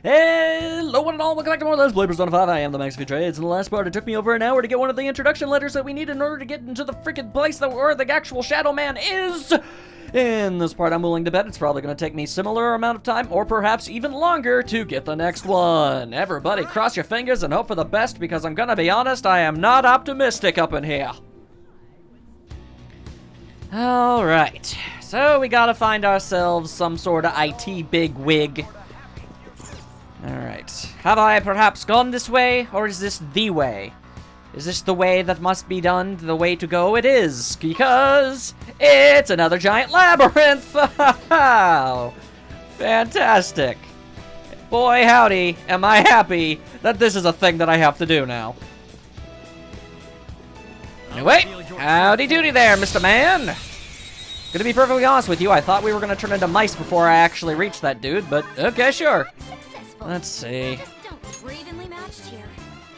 Hello one and all, welcome back to more Let's Play Persona 5. I am the Max of Trades. In the last part, it took me over an hour to get one of the introduction letters that we need in order to get into the freaking place where the actual Shadow Man is. In this part, I'm willing to bet it's probably going to take me similar amount of time, or perhaps even longer, to get the next one. Everybody cross your fingers and hope for the best, because I'm going to be honest, I am not optimistic up in here. Alright, so we gotta find ourselves some sort of IT bigwig. Alright, have I perhaps gone this way, or is this the way? Is this the way that must be done, the way to go? It is, because it's another giant labyrinth! Fantastic! Boy howdy, am I happy that this is a thing that I have to do now. Anyway, howdy doody there, Mr. Man! Gonna be perfectly honest with you, I thought we were gonna turn into mice before I actually reached that dude, but okay, sure. Let's see.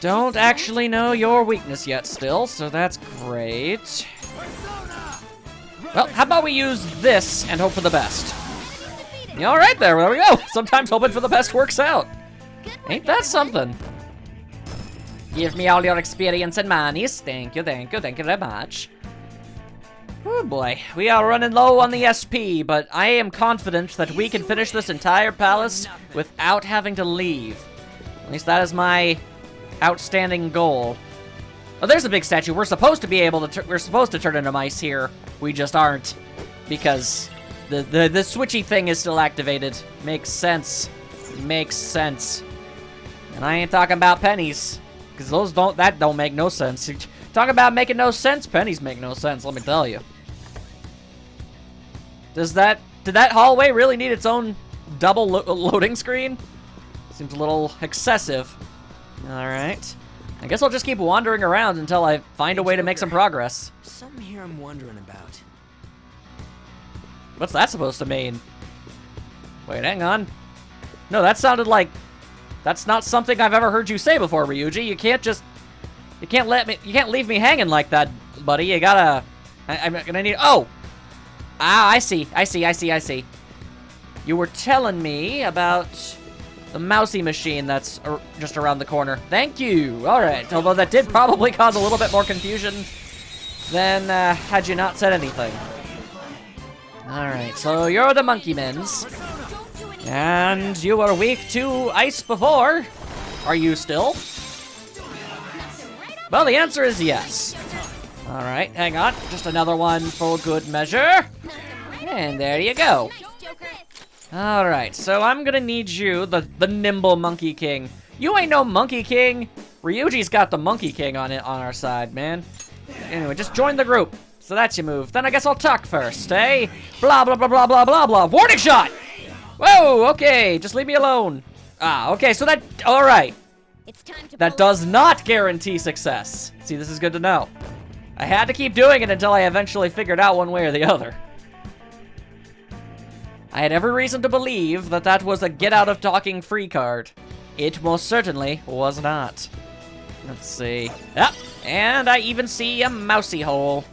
Don't actually know your weakness yet still, so that's great. Well, how about we use this and hope for the best? All right, there we go. Sometimes hoping for the best works out. Ain't that something? Give me all your experience and monies. Thank you very much. Oh boy, we are running low on the SP, but I am confident that we can finish this entire palace without having to leave. At least that is my outstanding goal. Oh, there's a big statue. We're supposed to be able to. We're supposed to turn into mice here. We just aren't, because the switchy thing is still activated. Makes sense. Makes sense. And I ain't talking about pennies, because those don't. That don't make no sense. Talk about making no sense. Pennies make no sense. Let me tell you. Did that hallway really need its own double loading screen? Seems a little excessive. Alright. I guess I'll just keep wandering around until I find a way to make some progress. Something here I'm wondering about. What's that supposed to mean? Wait, hang on. No, that sounded like... That's not something I've ever heard you say before, Ryuji. You can't just... You can't leave me hanging like that, buddy. You gotta... I'm gonna need... Oh! Ah, I see. You were telling me about the mousy machine that's just around the corner. Thank you. All right. Although that did probably cause a little bit more confusion than had you not said anything. All right. So you're the monkey men's, and you were weak to ice before. Are you still? Well, the answer is yes. All right. Hang on. Just another one for good measure. And there you go. Alright, so I'm gonna need you, the nimble Monkey King. You ain't no Monkey King. Ryuji's got the Monkey King on our side, man. Anyway, just join the group. So that's your move. Then I guess I'll talk first, eh? Blah, blah, blah, blah, blah, blah, blah. Warning shot! Whoa, okay, just leave me alone. Ah, okay, so that, alright. That does not guarantee success. See, this is good to know. I had to keep doing it until I eventually figured out one way or the other. I had every reason to believe that that was a get-out-of-talking free card. It most certainly was not. Let's see. Yep, and I even see a mousy hole.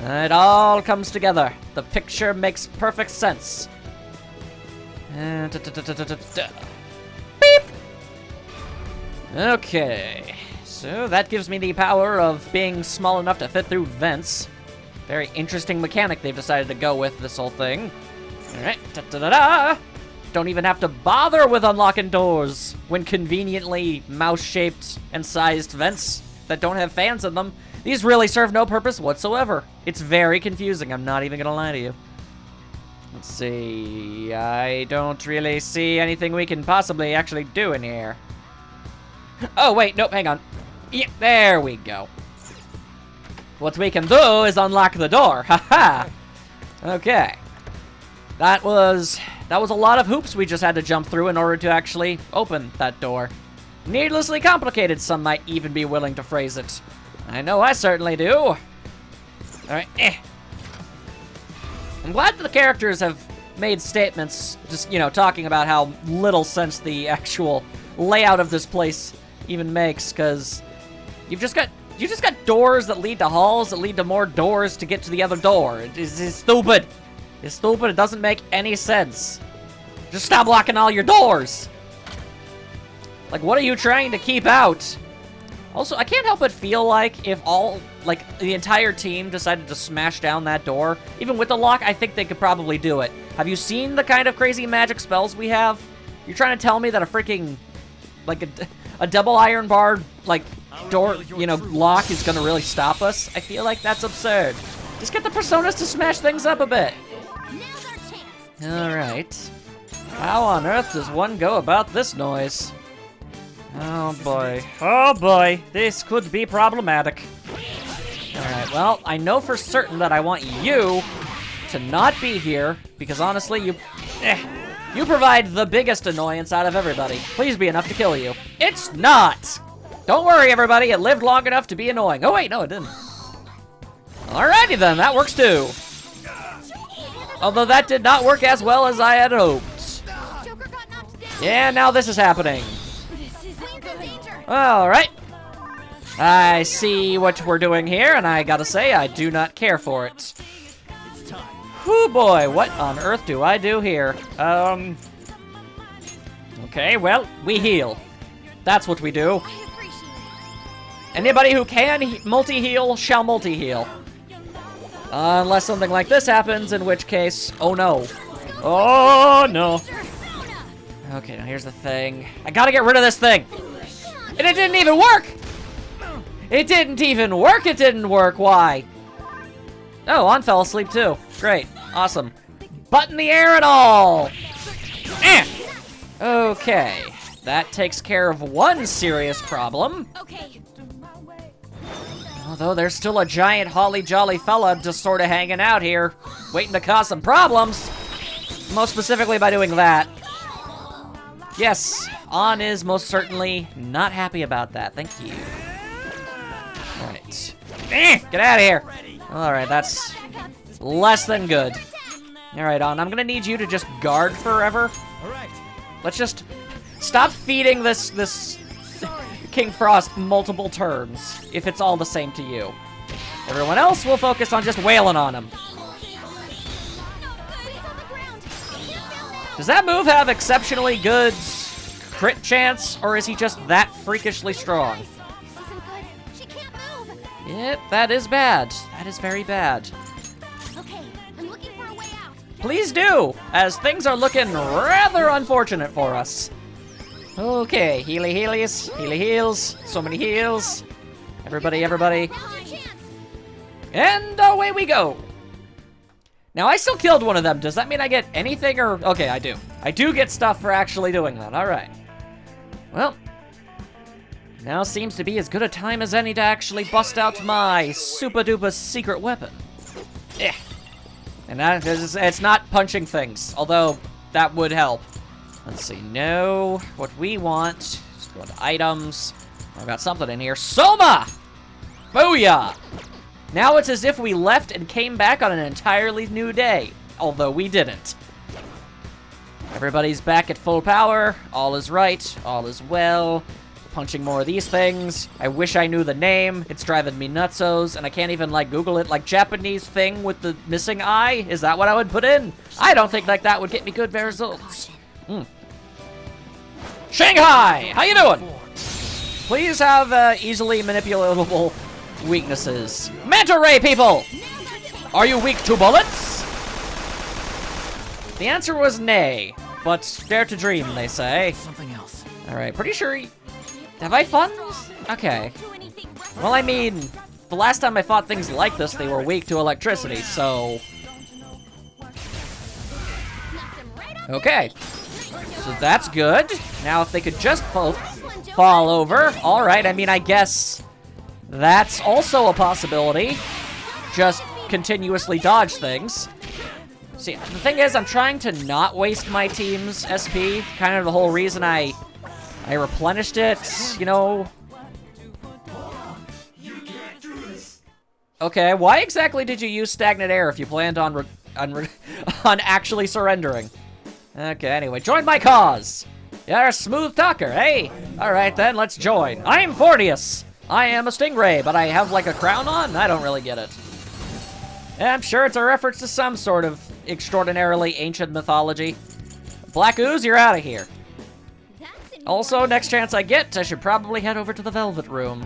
It all comes together. The picture makes perfect sense. Beep! Okay, so that gives me the power of being small enough to fit through vents. Very interesting mechanic they've decided to go with this whole thing. Alright, da-da-da-da! Don't even have to bother with unlocking doors when conveniently mouse-shaped and sized vents that don't have fans in them. These really serve no purpose whatsoever. It's very confusing, I'm not even gonna lie to you. Let's see... I don't really see anything we can possibly actually do in here. Oh, wait, nope, hang on. Yeah, there we go. What we can do is unlock the door, haha! Okay. That was a lot of hoops we just had to jump through in order to actually open that door. Needlessly complicated, some might even be willing to phrase it. I know I certainly do. Alright, I'm glad that the characters have made statements just, you know, talking about how little sense the actual layout of this place even makes, because you just got doors that lead to halls that lead to more doors to get to the other door. It's stupid. It's stupid. It doesn't make any sense. Just stop locking all your doors. Like, what are you trying to keep out? Also, I can't help but feel like if all, like, the entire team decided to smash down that door, even with the lock, I think they could probably do it. Have you seen the kind of crazy magic spells we have? You're trying to tell me that a freaking, like, a double iron bar, like, door, you know, lock is gonna really stop us? I feel like that's absurd. Just get the Personas to smash things up a bit. Alright. How on earth does one go about this noise? Oh boy. Oh boy. This could be problematic. Alright, well, I know for certain that I want you to not be here, because honestly, you provide the biggest annoyance out of everybody. Please be enough to kill you. It's not! Don't worry, everybody, it lived long enough to be annoying. Oh wait, no, it didn't. Alrighty then, that works too. Although that did not work as well as I had hoped. Yeah, now this is happening. Alright. I see what we're doing here, and I gotta say, I do not care for it. Whoo boy, what on earth do I do here? Okay, well, we heal. That's what we do. Anybody who can multi-heal shall multi-heal. Unless something like this happens, in which case, oh no. Oh no. Okay, now here's the thing. I gotta get rid of this thing. And it didn't even work! It didn't even work, it didn't work, why? Oh, On fell asleep too. Great, awesome. Butt in the air and all! Eh. Okay, that takes care of one serious problem. Although there's still a giant holly jolly fella just sort of hanging out here, waiting to cause some problems. Most specifically by doing that. Yes, On is most certainly not happy about that. Thank you. Alright. Get out of here! Alright, that's less than good. Alright, On, I'm gonna need you to just guard forever. Let's just stop feeding this King Frost multiple turns, if it's all the same to you. Everyone else will focus on just wailing on him. Does that move have exceptionally good crit chance, or is he just that freakishly strong? Yep, that is bad. That is very bad. Please do, as things are looking rather unfortunate for us. Okay, healy heals, so many heals. Everybody. And away we go. Now, I still killed one of them. Does that mean I get anything or... Okay, I do. I do get stuff for actually doing that. All right. Well, now seems to be as good a time as any to actually bust out my super-duper secret weapon. Yeah. And that is, it's not punching things, although that would help. Let's see, no, what we want, let's go to items. I've got something in here. Soma! Booyah! Now it's as if we left and came back on an entirely new day, although we didn't. Everybody's back at full power, all is right, all is well. Punching more of these things. I wish I knew the name, it's driving me nutsos, and I can't even, like, Google it. Like, Japanese thing with the missing eye, is that what I would put in? I don't think like that would get me good results. Shanghai, how you doing? Please have easily manipulatable weaknesses. Manta Ray, people! Are you weak to bullets? The answer was nay, but dare to dream, they say. Something else. All right, pretty sure. Have I fought these? Okay. Well, I mean, the last time I fought things like this, they were weak to electricity, so. Okay. So that's good. Now, if they could just both fall over. All right, I mean, I guess that's also a possibility. Just continuously dodge things. See, the thing is, I'm trying to not waste my team's SP. Kind of the whole reason I replenished it, you know. Okay, why exactly did you use stagnant air if you planned on actually surrendering? Okay, anyway, join my cause. You're a smooth talker, hey? Alright then, let's join. I'm Fortius. I am a stingray, but I have like a crown on? I don't really get it. I'm sure it's a reference to some sort of extraordinarily ancient mythology. Black Ooze, you're out of here. Also, next chance I get, I should probably head over to the Velvet Room.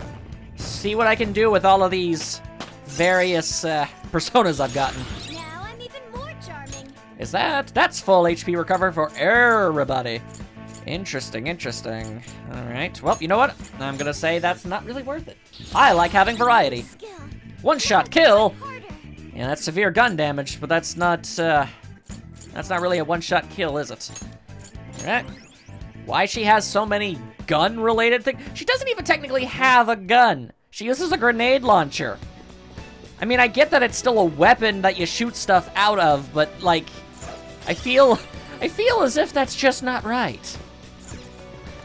See what I can do with all of these various personas I've gotten. Now I'm even more charming. Is that's full HP recover for everybody. Interesting, interesting. All right, well, you know what? I'm gonna say that's not really worth it. I like having variety. Skill. One-shot kill. Harder. Yeah, that's severe gun damage, but that's not really a one-shot kill, is it? All right. Why she has so many gun-related things? She doesn't even technically have a gun. She uses a grenade launcher. I mean, I get that it's still a weapon that you shoot stuff out of, but like, I feel as if that's just not right.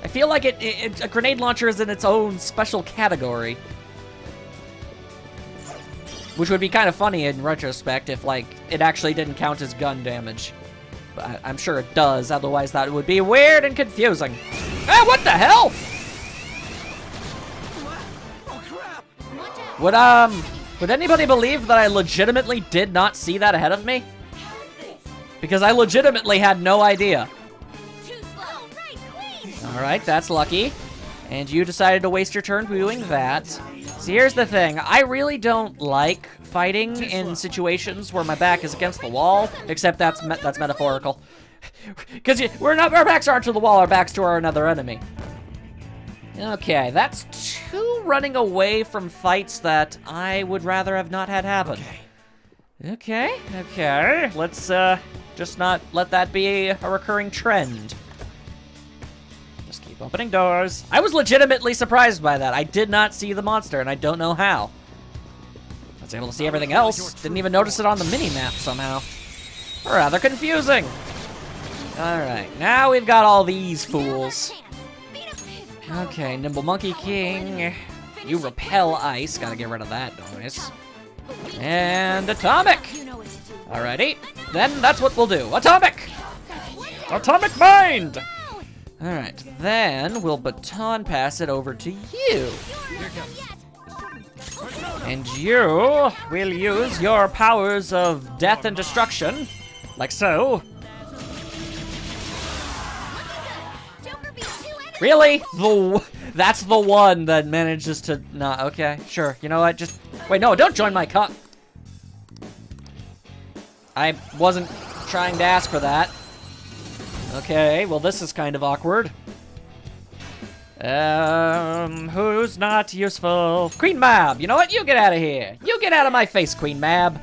I feel like a grenade launcher is in its own special category. Which would be kind of funny in retrospect if, like, it actually didn't count as gun damage. But I'm sure it does, otherwise that would be weird and confusing. Ah, what the hell? Would anybody believe that I legitimately did not see that ahead of me? Because I legitimately had no idea. Alright, that's lucky. And you decided to waste your turn doing that. See, here's the thing. I really don't like fighting in situations where my back is against the wall, except that's metaphorical. Because our backs aren't to the wall, our backs to another enemy. Okay, that's 2 running away from fights that I would rather have not had happen. Okay. Let's just not let that be a recurring trend. Just keep opening doors. I was legitimately surprised by that. I did not see the monster, and I don't know how. I was able to see everything else. Didn't even notice it on the mini-map somehow. Rather confusing. Alright, now we've got all these fools. Okay, Nimble Monkey King. You repel ice. Gotta get rid of that noise. And Atomic! Alrighty, then that's what we'll do. Atomic! Atomic Mind! Alright, then we'll baton pass it over to you. And you will use your powers of death and destruction, like so. Really? That's the one that manages to not. Okay, sure. You know what? Just wait. No, don't join my cup. I wasn't trying to ask for that. Okay, well, this is kind of awkward. Who's not useful? Queen Mab, you know what? You get out of here. You get out of my face, Queen Mab.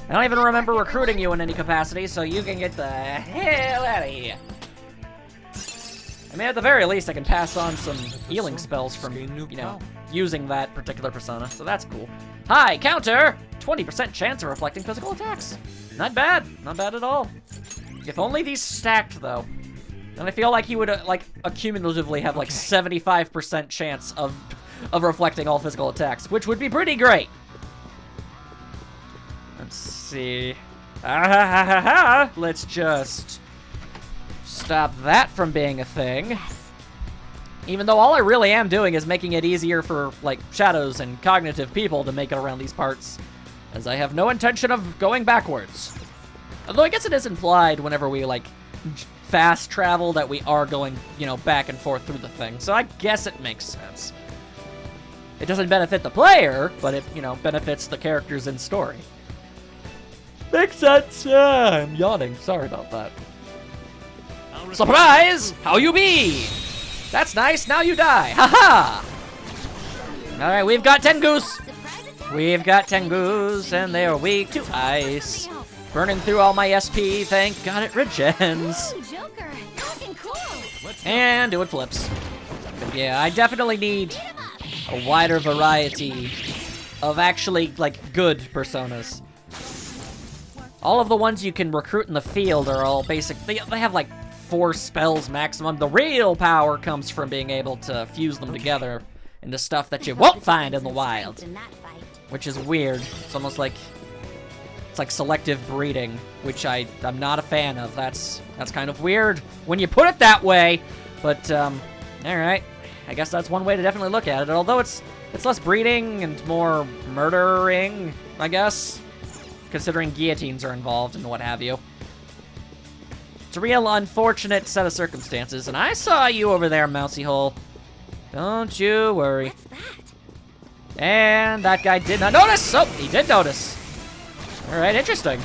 I don't even remember recruiting you in any capacity, so you can get the hell out of here. I mean, at the very least, I can pass on some healing spells from, you know, using that particular persona, so that's cool. Hi, counter! 20% chance of reflecting physical attacks. Not bad. Not bad at all. If only these stacked, though. And I feel like he would, like, accumulatively have, like, 75% chance of reflecting all physical attacks, which would be pretty great. Let's see. Let's just stop that from being a thing. Even though all I really am doing is making it easier for, like, shadows and cognitive people to make it around these parts, as I have no intention of going backwards. Although I guess it is implied whenever we, like, fast travel that we are going, you know, back and forth through the thing. So I guess it makes sense. It doesn't benefit the player, but it, you know, benefits the characters in story. Makes sense. I'm yawning. Sorry about that. Surprise! How you be? That's nice. Now you die. Haha! Alright, we've got Tengus. We've got Tengus, and they are weak to ice. Burning through all my SP. Thank God it regens. Ooh, Joker, looking cool. And doing flips. But yeah, I definitely need a wider variety of actually, like, good personas. All of the ones you can recruit in the field are all basic. They have, like, 4 spells maximum. The real power comes from being able to fuse them together into stuff that you won't find in the wild. Which is weird. It's almost like... It's like selective breeding, which I'm not a fan of. That's kind of weird when you put it that way. But, alright. I guess that's one way to definitely look at it. Although it's less breeding and more murdering, I guess. Considering guillotines are involved and what have you. It's a real unfortunate set of circumstances, and I saw you over there, Mousy Hole. Don't you worry. What's that? And that guy did not notice! Oh, he did notice. Alright, interesting.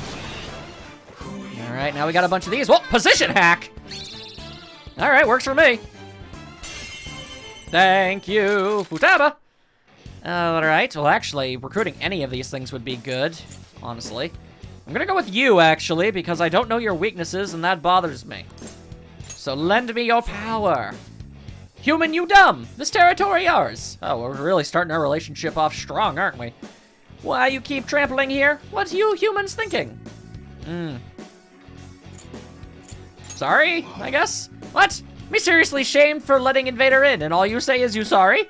Alright, now we got a bunch of these. Whoa, position hack! Alright, works for me. Thank you, Futaba. Alright, well actually, recruiting any of these things would be good, honestly. I'm gonna go with you, actually, because I don't know your weaknesses, and that bothers me. So lend me your power. Human, you dumb! This territory yours! Oh, we're really starting our relationship off strong, aren't we? Why you keep trampling here? What you humans thinking? Sorry, I guess? What? Me seriously shamed for letting Invader in, and all you say is you sorry?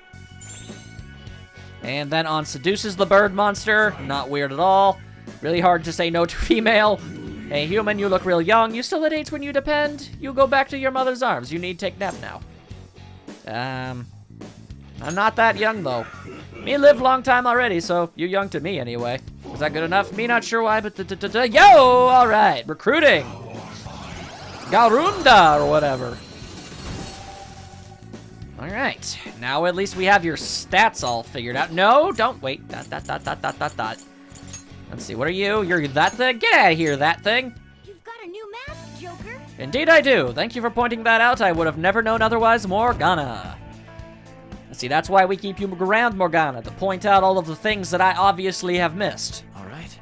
And then on seduces the bird monster. Not weird at all. Really hard to say no to female. Hey, human, you look real young. You still at age when you depend? You go back to your mother's arms. You need take nap now. I'm not that young, though. Me live long time already, so you young to me anyway. Is that good enough? Me not sure why, but yo, all right, recruiting. Garunda or whatever. All right, now at least we have your stats all figured out. No, don't wait. Dot. Let's see, what are you? You're that thing? Get out of here, that thing. You've got a new mask, Joker. Indeed I do. Thank you for pointing that out. I would have never known otherwise, Morgana. See, that's why we keep you around, Morgana, to point out all of the things that I obviously have missed. All right.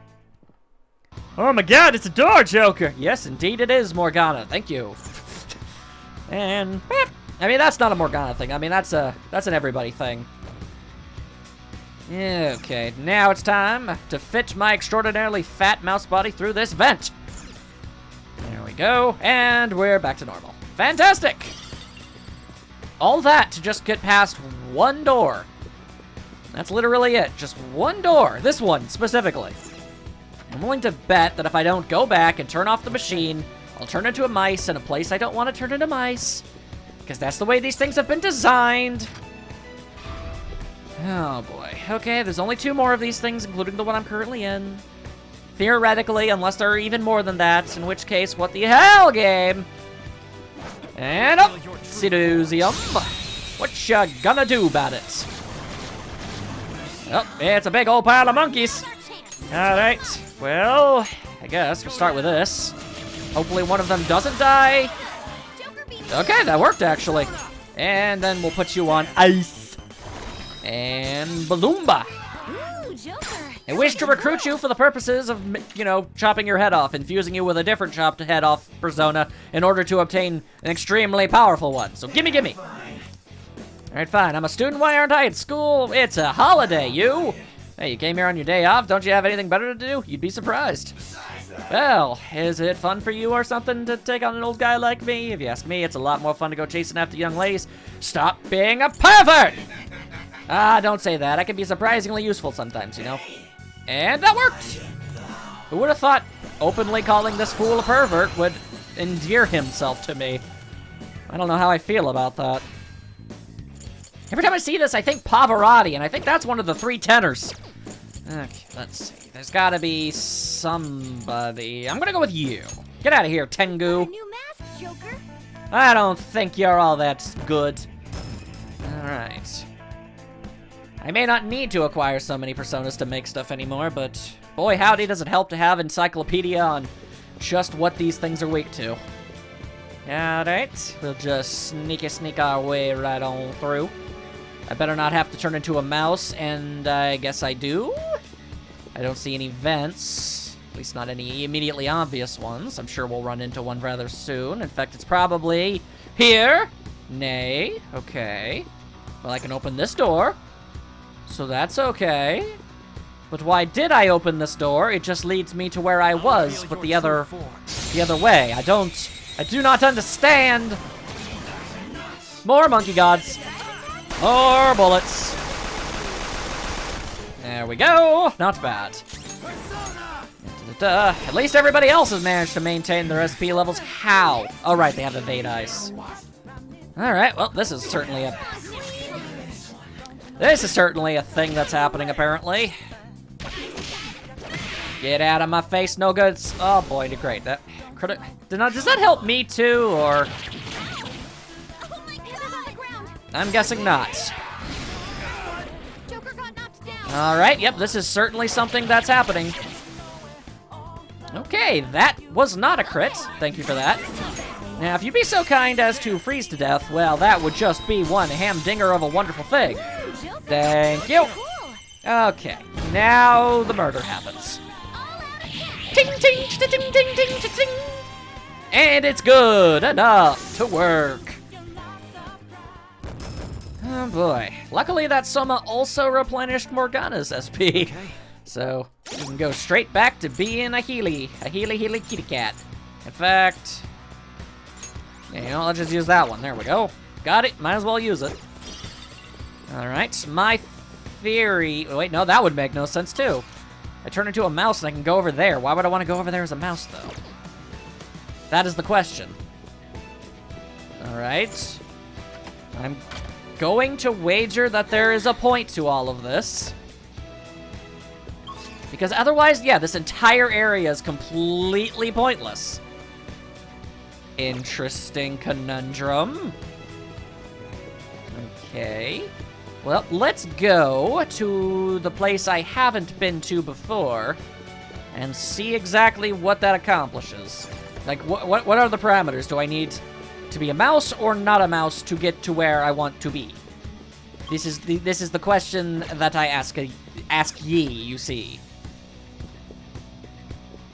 Oh my god, it's a door, Joker! Yes, indeed it is, Morgana. Thank you. And, I mean, that's not a Morgana thing. I mean, that's an everybody thing. Okay, now it's time to fit my extraordinarily fat mouse body through this vent. There we go, and we're back to normal. Fantastic! All that to just get past one door. That's literally it, just one door. This one, specifically. I'm willing to bet that if I don't go back and turn off the machine, I'll turn into a mice in a place I don't want to turn into mice. Because that's the way these things have been designed. Oh boy. Okay, there's only 2 more of these things, including the one I'm currently in. Theoretically, unless there are even more than that, in which case, what the hell, game? And up, Sedusium. What you gonna do about it? Oh, it's a big old pile of monkeys. Alright, well, I guess we'll start with this. Hopefully one of them doesn't die. Okay, that worked, actually. And then we'll put you on ice. And Balloomba. Ooh, Joker. I wish to recruit you for the purposes of, you know, chopping your head off, infusing you with a different chopped head off persona in order to obtain an extremely powerful one. So gimme. Alright, fine. I'm a student. Why aren't I at school? It's a holiday, you. Hey, you came here on your day off. Don't you have anything better to do? You'd be surprised. Well, is it fun for you or something to take on an old guy like me? If you ask me, it's a lot more fun to go chasing after young ladies. Stop being a pervert! Ah, don't say that. I can be surprisingly useful sometimes, you know. And that worked! Who would have thought openly calling this fool a pervert would endear himself to me? I don't know how I feel about that. Every time I see this, I think Pavarotti, and I think that's one of the 3 tenors. Okay, let's see. There's gotta be somebody. I'm gonna go with you. Get out of here, Tengu. A new mask, Joker. I don't think you're all that good. Alright. I may not need to acquire so many personas to make stuff anymore, but boy howdy does it help to have encyclopedia on just what these things are weak to. Alright, we'll just sneak our way right on through. I better not have to turn into a mouse, and I guess I do? I don't see any vents, at least not any immediately obvious ones. I'm sure we'll run into one rather soon. In fact, it's probably here. Nay, okay. Well, I can open this door, so that's okay. But why did I open this door? It just leads me to where I was, but the other way. I do not understand. More monkey gods. More bullets. There we go. Not bad. At least everybody else has managed to maintain their SP levels. How? Oh, right, they have evade ice. All right, well, this is certainly a thing that's happening, apparently. Get out of my face, no good. Oh boy, great. Does that help me too, or? Oh my god! On the ground. I'm guessing not. Joker got knocked down. All right, yep, this is certainly something that's happening. Okay, that was not a crit. Thank you for that. Now, if you'd be so kind as to freeze to death, well, that would just be one hamdinger of a wonderful thing. Joker. Thank you. Cool. Okay, now the murder happens. All out attack. Ting, ting, ting, ting, ting, ting, ting. And it's good enough to work. Oh boy. Luckily, that Soma also replenished Morgana's SP. So, you can go straight back to being a Healy kitty cat. In fact, you know, I'll just use that one. There we go. Got it, might as well use it. All right, my theory, wait, no, that would make no sense too. I turn into a mouse and I can go over there. Why would I want to go over there as a mouse though? That is the question. All right, I'm going to wager that there is a point to all of this. Because otherwise, yeah, this entire area is completely pointless. Interesting conundrum. Okay. Well, let's go to the place I haven't been to before and see exactly what that accomplishes. Like, what are the parameters? Do I need to be a mouse or not a mouse to get to where I want to be? This is the question that I ask ye, you see.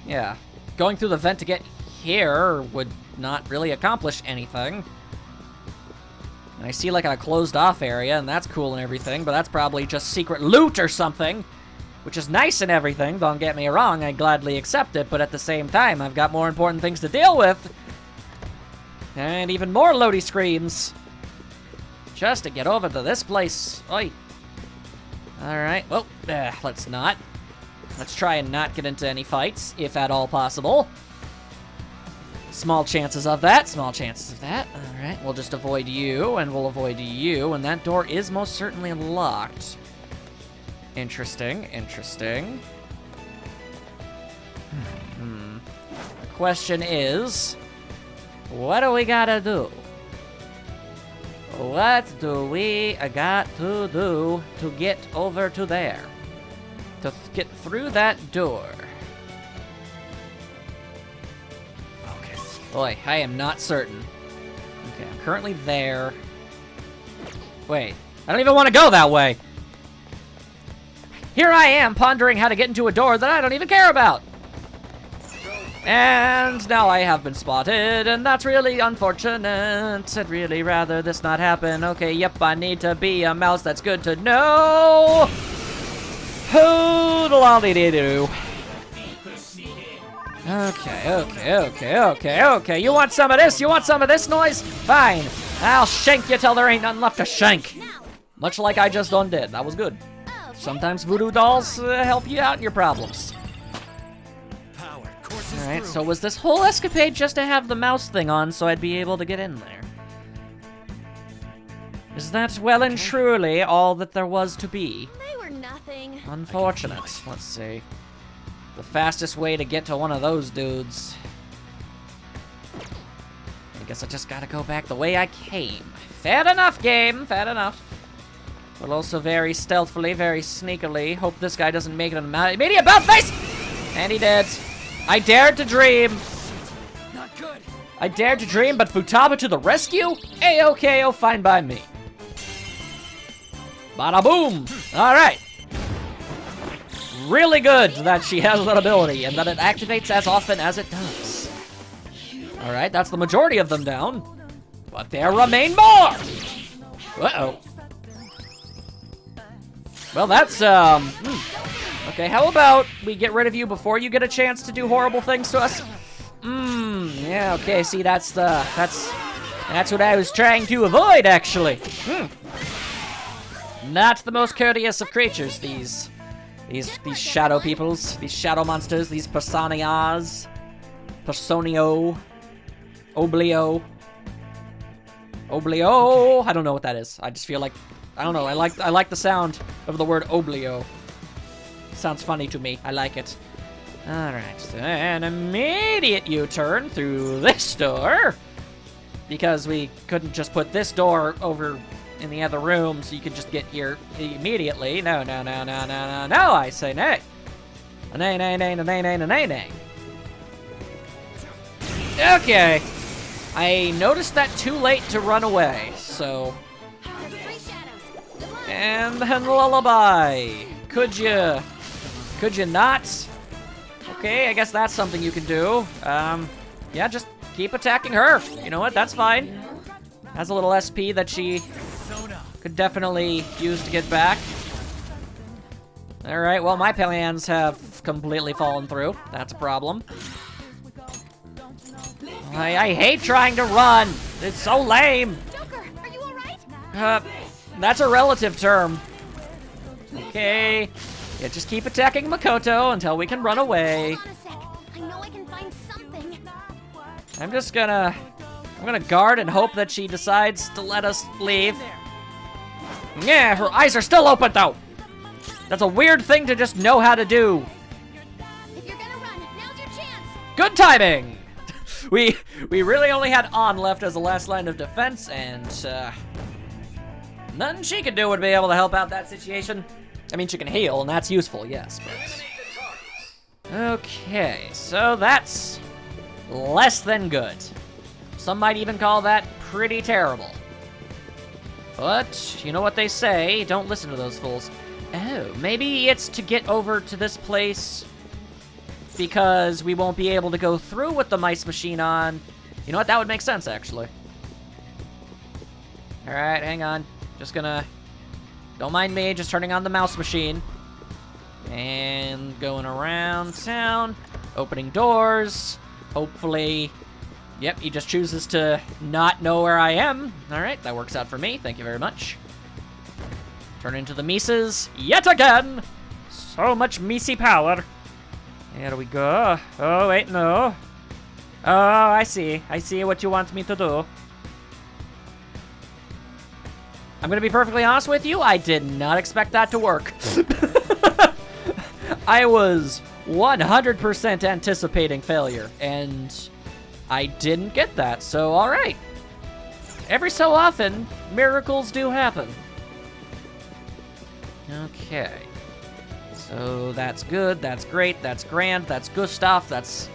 Yeah, going through the vent to get here would not really accomplish anything. I see like a closed off area, and that's cool and everything, but that's probably just secret loot or something, which is nice and everything, don't get me wrong, I gladly accept it, but at the same time, I've got more important things to deal with. And even more loady screens. Just to get over to this place. Oi. Alright, well, let's not. Let's try and not get into any fights, if at all possible. Small chances of that, small chances of that. Alright, we'll just avoid you, and we'll avoid you, and that door is most certainly locked. Interesting, interesting. The question is, what do we gotta do? What do we got to do to get over to there? To get through that door. Boy, I am not certain. Okay, I'm currently there. Wait, I don't even want to go that way. Here I am pondering how to get into a door that I don't even care about. And now I have been spotted, and that's really unfortunate. I'd really rather this not happen. Okay, yep, I need to be a mouse. That's good to know. Hoodle-lolly-dee-doo. Okay. You want some of this? You want some of this noise? Fine. I'll shank you till there ain't nothing left to shank. Much like I just undid. That was good. Sometimes voodoo dolls help you out in your problems. Alright, so was this whole escapade just to have the mouse thing on so I'd be able to get in there? Is that well and truly all that there was to be? They were nothing. Unfortunate. Let's see. The fastest way to get to one of those dudes. I guess I just gotta go back the way I came. Fair enough, game. Fair enough. But also very stealthily, very sneakily. Hope this guy doesn't make it an immediate about face! And he did. I dared to dream. Not good. I dared to dream, but Futaba to the rescue? A-okay-o, fine by me. Bada boom! Alright. Really good that she has that ability and that it activates as often as it does. Alright, that's the majority of them down. But there remain more! Uh-oh. Well, that's, Okay, how about we get rid of you before you get a chance to do horrible things to us? Yeah, okay, see, that's what I was trying to avoid, actually. Not the most courteous of creatures, these shadow peoples, these shadow monsters, these personias, Personio, Oblio, I don't know what that is. I just feel like, I don't know, I like the sound of the word Oblio. Sounds funny to me, I like it. Alright, so an immediate U-turn through this door. Because we couldn't just put this door over in the other room so you could just get here immediately. No, no, no, no, no, no, no, I say nay. Nay, nay, nay, nay, nay, nay, nay, nay. Okay. I noticed that too late to run away, so... There's 3 shadows. Good luck. And then lullaby. Could you not? Okay, I guess that's something you can do. Yeah, just keep attacking her. You know what? That's fine. Has a little SP that she could definitely use to get back. All right, well, my plans have completely fallen through. That's a problem. I hate trying to run. It's so lame. Joker, are you alright? That's a relative term. Okay. Yeah, just keep attacking Makoto until we can run away. Hold on a sec. I know I can find something. I'm gonna guard and hope that she decides to let us leave. Yeah, her eyes are still open though. That's a weird thing to just know how to do. If you're gonna run, now's your chance. Good timing. We really only had On left as the last line of defense, and nothing she could do would be able to help out that situation. I mean, she can heal, and that's useful, yes, but... Okay, so that's less than good. Some might even call that pretty terrible. But, you know what they say, don't listen to those fools. Oh, maybe it's to get over to this place because we won't be able to go through with the mice machine on. You know what, that would make sense, actually. Alright, hang on. Just gonna... Don't mind me, just turning on the mouse machine. And going around town, opening doors. Hopefully... Yep, he just chooses to not know where I am. Alright, that works out for me. Thank you very much. Turn into the Mises yet again. So much Misi power. Here we go. Oh, wait, no. Oh, I see. I see what you want me to do. I'm gonna be perfectly honest with you, I did not expect that to work. I was 100% anticipating failure, and I didn't get that, so alright. Every so often, miracles do happen. Okay. So that's good, that's great, that's grand, that's Gustav, that's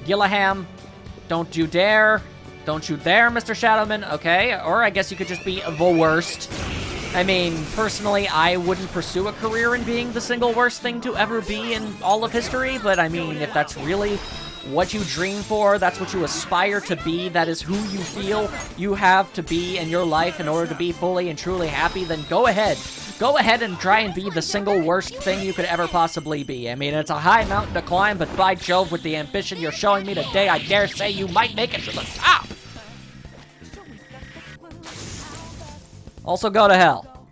Gillaham. Don't you dare. Don't you dare, Mr. Shadowman, okay? Or I guess you could just be the worst. I mean, personally, I wouldn't pursue a career in being the single worst thing to ever be in all of history, but I mean, if that's really what you dream for, that's what you aspire to be, that is who you feel you have to be in your life in order to be fully and truly happy, then go ahead. Go ahead and try and be the single worst thing you could ever possibly be. I mean, it's a high mountain to climb, but by Jove, with the ambition you're showing me today, I dare say you might make it to the top! Also go to hell.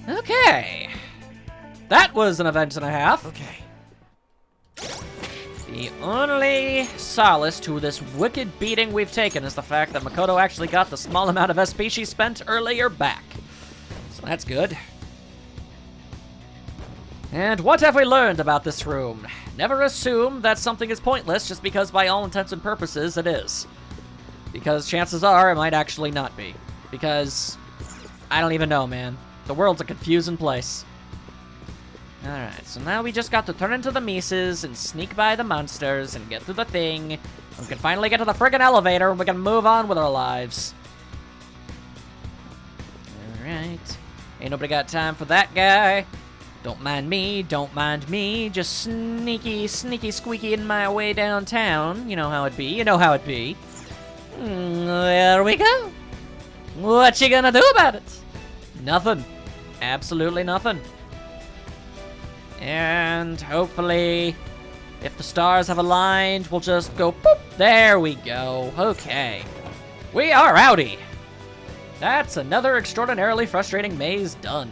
Okay. That was an event and a half. Okay. The only solace to this wicked beating we've taken is the fact that Makoto actually got the small amount of SP she spent earlier back. So that's good. And what have we learned about this room? Never assume that something is pointless just because by all intents and purposes it is. Because chances are it might actually not be. Because I don't even know, man. The world's a confusing place. Alright, so now we just got to turn into the Mises and sneak by the monsters and get through the thing. And we can finally get to the friggin' elevator and we can move on with our lives. Alright. Ain't nobody got time for that guy. Don't mind me, don't mind me. Just sneaky, squeaky in my way downtown. You know how it be, you know how it be. There we go. What you gonna do about it? Nothing. Absolutely nothing. And hopefully, if the stars have aligned, we'll just go boop. There we go. Okay. We are outie. That's another extraordinarily frustrating maze done.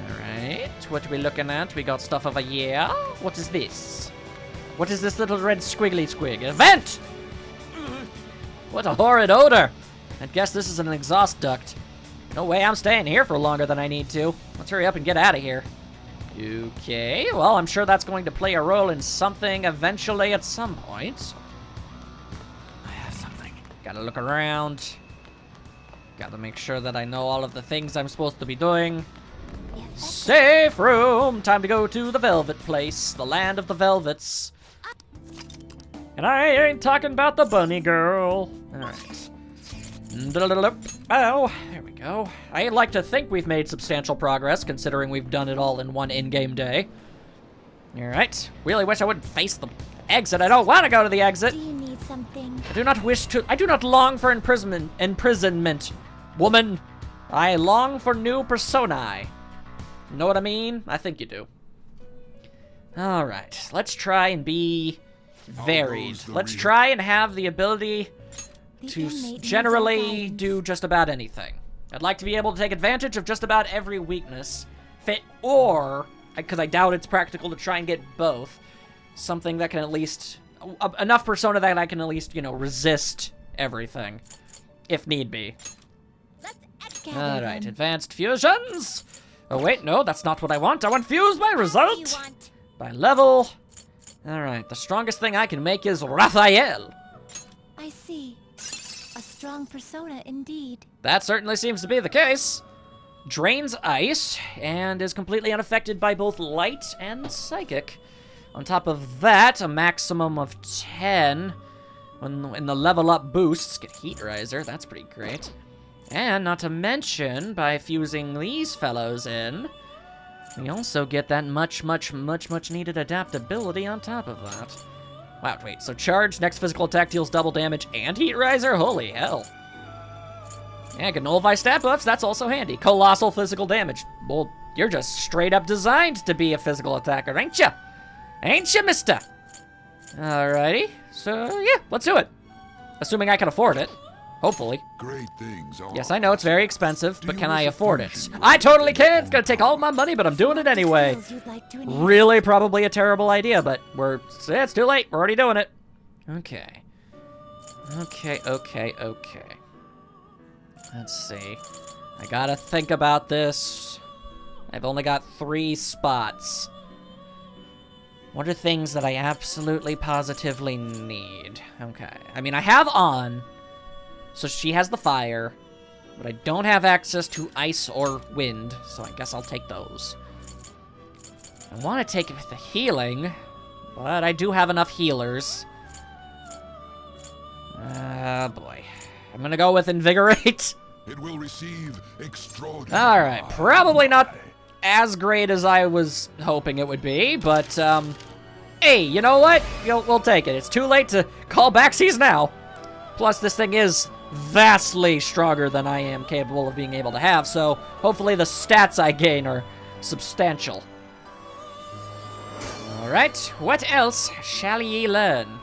Alright, what are we looking at? We got stuff over here. What is this? What is this little red squiggly squig? A vent! What a horrid odor! I guess this is an exhaust duct. No way I'm staying here for longer than I need to. Let's hurry up and get out of here. Okay, well, I'm sure that's going to play a role in something eventually at some point. I have something. Gotta look around. Gotta make sure that I know all of the things I'm supposed to be doing. Yes, that's Safe room! Time to go to the Velvet Place, the land of the Velvets. And I ain't talking about the bunny girl. Alright. Oh, there we go. I like to think we've made substantial progress, considering we've done it all in one in-game day. Alright. Really wish I wouldn't face the exit. I don't want to go to the exit. Do you need something? I do not long for imprisonment, woman. I long for new personae. Know what I mean? I think you do. Alright, let's try and be varied. Let's try and have the ability to generally do just about anything. I'd like to be able to take advantage of just about every weakness, or, because I doubt it's practical to try and get both, something that can at least, enough persona that I can at least, resist everything, if need be. Alright, advanced fusions. Oh wait, no, that's not what I want. I want fuse by result. By level. Alright, the strongest thing I can make is Raphael. I see. A strong persona indeed. That certainly seems to be the case. Drains ice, and is completely unaffected by both light and psychic. On top of that, a maximum of 10. In the level up boosts, get Heat Riser, that's pretty great. And not to mention, by fusing these fellows in, we also get that much needed adaptability on top of that. Wow, wait, so charge, next physical attack deals double damage, and Heat Riser? Holy hell. Yeah, get nullify stat buffs, that's also handy. Colossal physical damage. Well, you're just straight up designed to be a physical attacker, ain't ya? Ain't ya, mister? Alrighty, so yeah, let's do it. Assuming I can afford it. Hopefully. Great things are. Yes, I know it's very expensive, but can I afford it? I totally can! It's gonna take all my money, but I'm doing it anyway. Really probably a terrible idea, but it's too late. We're already doing it. Okay. Okay. Let's see. I gotta think about this. I've only got 3 spots. What are things that I absolutely positively need? Okay. I mean, I have On. So she has the fire, but I don't have access to ice or wind, so I guess I'll take those. I want to take the healing, but I do have enough healers. Boy. I'm gonna go with Invigorate. It will receive extraordinary. Alright, probably not as great as I was hoping it would be, but, hey, you know what? We'll take it. It's too late to call backsies now. Plus, this thing is vastly stronger than I am capable of being able to have, so hopefully the stats I gain are substantial. Alright, what else shall ye learn?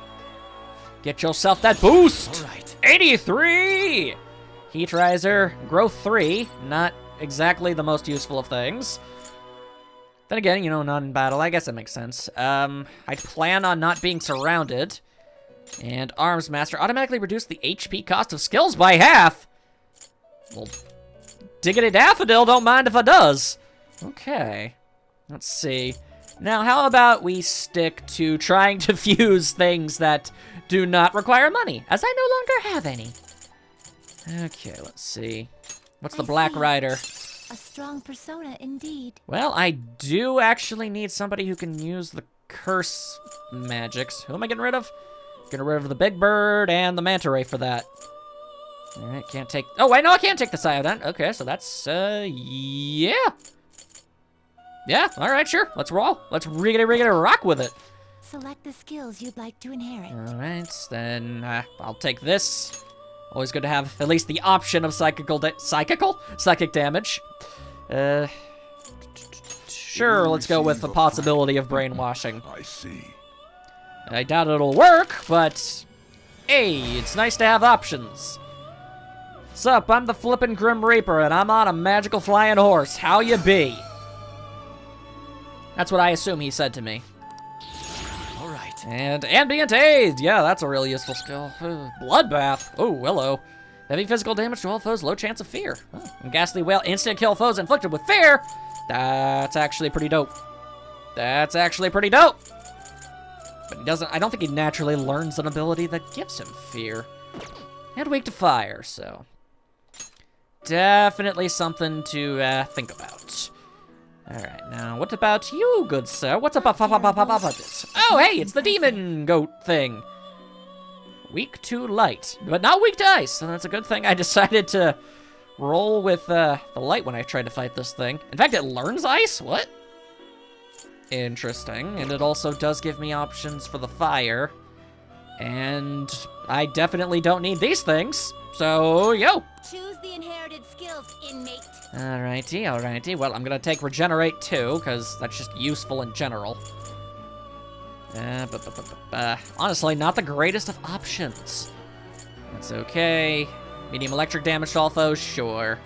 Get yourself that boost! Alright. 83! Heat Riser, Growth 3, not exactly the most useful of things. Then again, not in battle, I guess that makes sense. I plan on not being surrounded. And Arms Master automatically reduced the HP cost of skills by half. Well, Diggity Daffodil, don't mind if I does. Okay. Let's see. Now, how about we stick to trying to fuse things that do not require money, as I no longer have any. Okay, let's see. What's the Black Rider? A strong persona indeed. Well, I do actually need somebody who can use the curse magics. Who am I getting rid of? Getting rid of the Big Bird and the Manta Ray for that. Alright, can't take... Oh, wait, no, I can't take the Psyodon. Okay, so that's, yeah. Yeah, alright, sure. Let's roll. Let's riggity rock with it. Select the skills you'd like to inherit. Alright, then I'll take this. Always good to have at least the option of psychic damage. Sure, let's go with the possibility of brainwashing. I see. I doubt it'll work, but hey, it's nice to have options. Sup, I'm the flippin' Grim Reaper, and I'm on a magical flying horse. How you be? That's what I assume he said to me. Alright. And ambient aid! Yeah, that's a really useful skill. Bloodbath. Oh, hello. Heavy physical damage to all foes, low chance of fear. Oh, and Ghastly Wail, instant kill foes inflicted with fear. That's actually pretty dope. That's actually pretty dope. But he doesn't, I don't think he naturally learns an ability that gives him fear. And weak to fire, so. Definitely something to think about. Alright, now what about you, good sir? What's up about this? Oh, hey, it's the demon goat thing. Weak to light, but not weak to ice, so that's a good thing. I decided to roll with the light when I tried to fight this thing. In fact, it learns ice? What? Interesting, and it also does give me options for the fire. And I definitely don't need these things, so yo. Choose the inherited skills, inmate. Alrighty. Well, I'm gonna take regenerate too, because that's just useful in general. Honestly, not the greatest of options. That's okay. Medium electric damage to all foes, sure.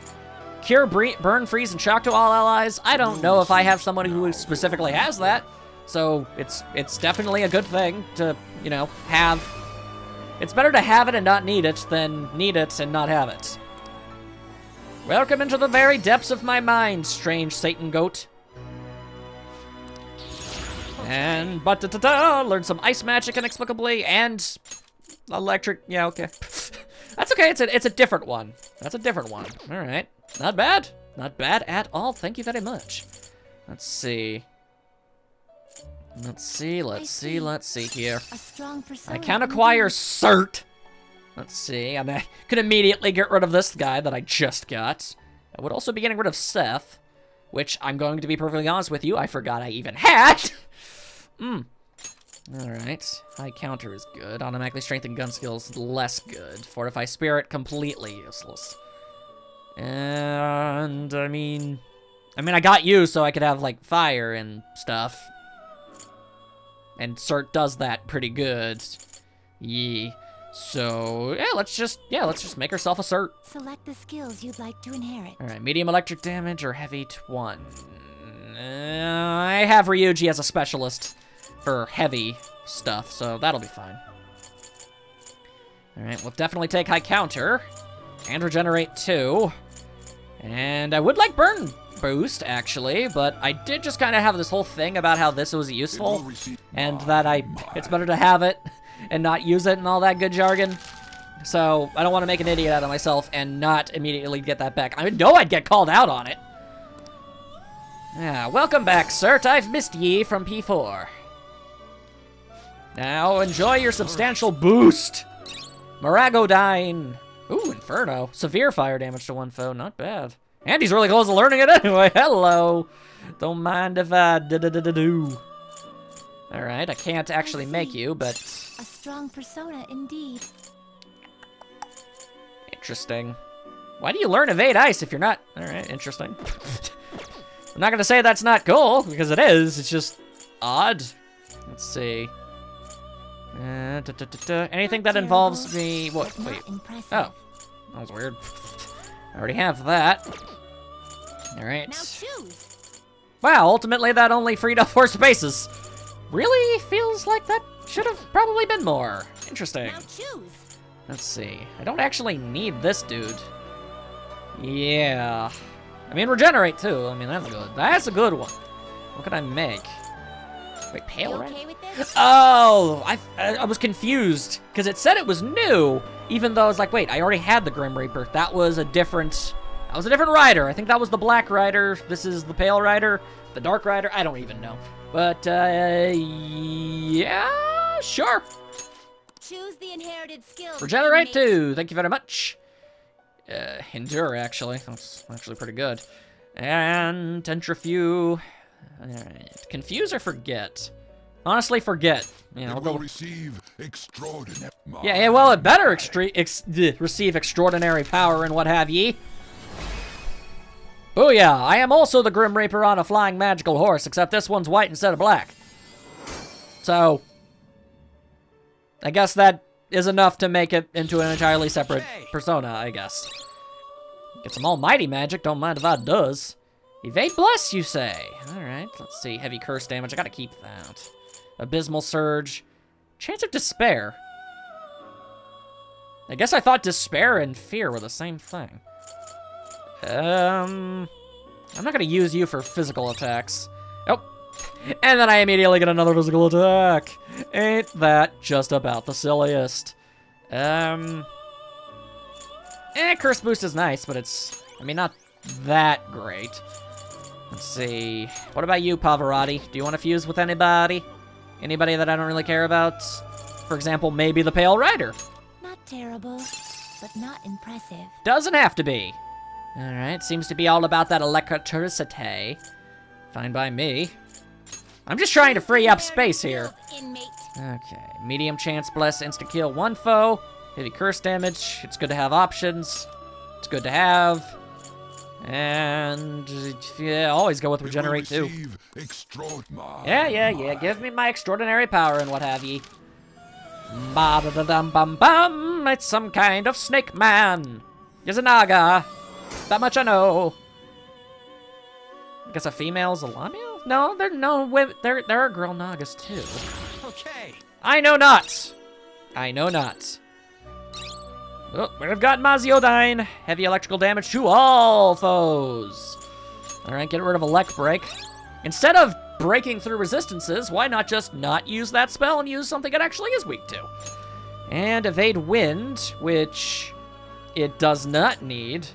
Cure, burn, freeze, and shock to all allies. I don't know if I have someone who specifically has that, so it's definitely a good thing to, you know, have. It's better to have it and not need it than need it and not have it. Welcome into the very depths of my mind, strange Satan goat. And learn some ice magic inexplicably, and electric. Yeah, okay. That's okay. It's a different one. That's a different one. All right. Not bad. Not bad at all. Thank you very much. Let's see. Let's see here. A strong persona. I can acquire Cert. Let's see. And I could immediately get rid of this guy that I just got. I would also be getting rid of Seth, which I'm going to be perfectly honest with you, I forgot I even had. Alright. High counter is good. Automatically strengthen gun skills, less good. Fortify spirit, completely useless. And I mean I got you so I could have like fire and stuff. And Cert does that pretty good. Yeah. So let's just make herself a Cert. Select the skills you'd like to inherit. All right, medium electric damage or heavy /1. I have Ryuji as a specialist for heavy stuff, so that'll be fine. All right, we'll definitely take high counter and regenerate 2. And I would like burn boost, actually, but I did just kind of have this whole thing about how this was useful, and that it's better to have it and not use it and all that good jargon. So I don't want to make an idiot out of myself and not immediately get that back. I know I'd get called out on it. Yeah, welcome back, Cert. I've missed ye from P4. Now enjoy your substantial boost. Maragodyne. Ooh, Inferno. Severe fire damage to one foe. Not bad. And he's really close to learning it anyway. Hello. Don't mind if I do. Alright, I can't actually make you, but... A strong persona indeed. Interesting. Why do you learn Evade Ice if you're not... Alright, interesting. I'm not gonna say that's not cool, because it is. It's just odd. Let's see. Anything that involves me... What? Wait. Oh. That was weird. I already have that. Alright. Now choose. Wow, ultimately that only freed up 4 spaces. Really feels like that should have probably been more. Interesting. Now choose. Let's see. I don't actually need this dude. Yeah. I mean, regenerate too. I mean, that's good. That's a good one. What can I make? Wait, pale You red? okay with this? Oh, I was confused because it said it was new, even though I was like, wait, I already had the Grim Reaper. That was a different rider. I think that was the Black Rider. This is the Pale Rider, the Dark Rider. I don't even know. But yeah, sure. Choose the inherited skills. Regenerate inmate. 2. Thank you very much. Endure, actually. That's actually pretty good. And Centrifuge. Alright. Confuse or forget? Honestly, forget. Yeah, I'll It will go. receive extraordinary. Yeah, well, it better receive extraordinary power and what have ye. Booyah! I am also the Grim Reaper on a flying magical horse, except this one's white instead of black. So, I guess that is enough to make it into an entirely separate persona, I guess. Get some almighty magic, don't mind if I does. Evade Bless, you say? Alright, let's see. Heavy curse damage, I gotta keep that. Abysmal Surge. Chance of Despair. I guess I thought Despair and Fear were the same thing. I'm not gonna use you for physical attacks. Oh, And then I immediately get another physical attack. Ain't that just about the silliest? Curse boost is nice, but it's, I mean, not that great. Let's see. What about you, Pavarotti? Do you want to fuse with anybody? Anybody that I don't really care about? For example, maybe the Pale Rider. Not terrible, but not impressive. Doesn't have to be. Alright, seems to be all about that electricity. Fine by me. I'm just trying to free up space here. Inmate. Okay, medium chance bless, instant kill one foe. Heavy curse damage. It's good to have options. It's good to have. And yeah, always go with regenerate too. Yeah. Give me my extraordinary power and what have ye. Ba-da-da-dum-bum-bum. It's some kind of snake man. He's a naga. That much I know. I guess a female's a Lamia? No, there are girl nagas too. Okay. I know not. Oh, we've got Maziodyne. Heavy electrical damage to all foes. All right, get rid of Elect Break. Instead of breaking through resistances, why not just not use that spell and use something it actually is weak to? And Evade Wind, which it does not need.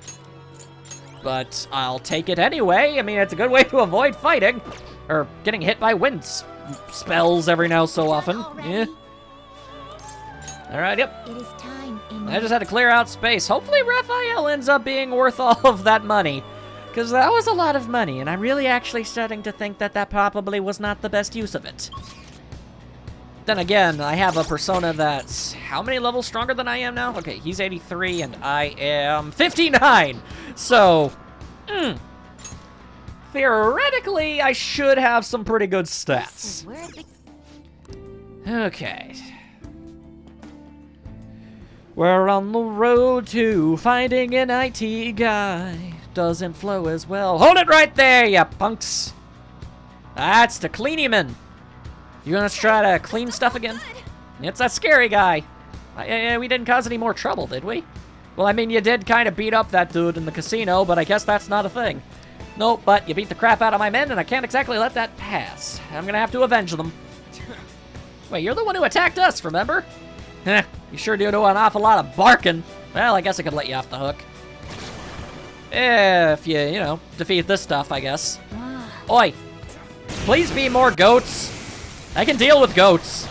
But I'll take it anyway. I mean, it's a good way to avoid fighting. Or getting hit by wind spells every now so often. Yeah. Alright, yep. It is time. I just had to clear out space. Hopefully Raphael ends up being worth all of that money. Because that was a lot of money, and I'm really actually starting to think that that probably was not the best use of it. Then again, I have a persona that's how many levels stronger than I am now? Okay, he's 83 and I am 59. So, theoretically, I should have some pretty good stats. Okay. We're on the road to finding an IT guy. Doesn't flow as well. Hold it right there, you punks. That's the Cleanieman. You gonna try to clean stuff again? It's that scary guy. We didn't cause any more trouble, did we? Well, I mean, you did kind of beat up that dude in the casino, but I guess that's not a thing. Nope, but you beat the crap out of my men, and I can't exactly let that pass. I'm gonna have to avenge them. Wait, you're the one who attacked us, remember? Heh, you sure do an awful lot of barking. Well, I guess I could let you off the hook. If you, defeat this stuff, I guess. Oi, please be more goats. I can deal with goats.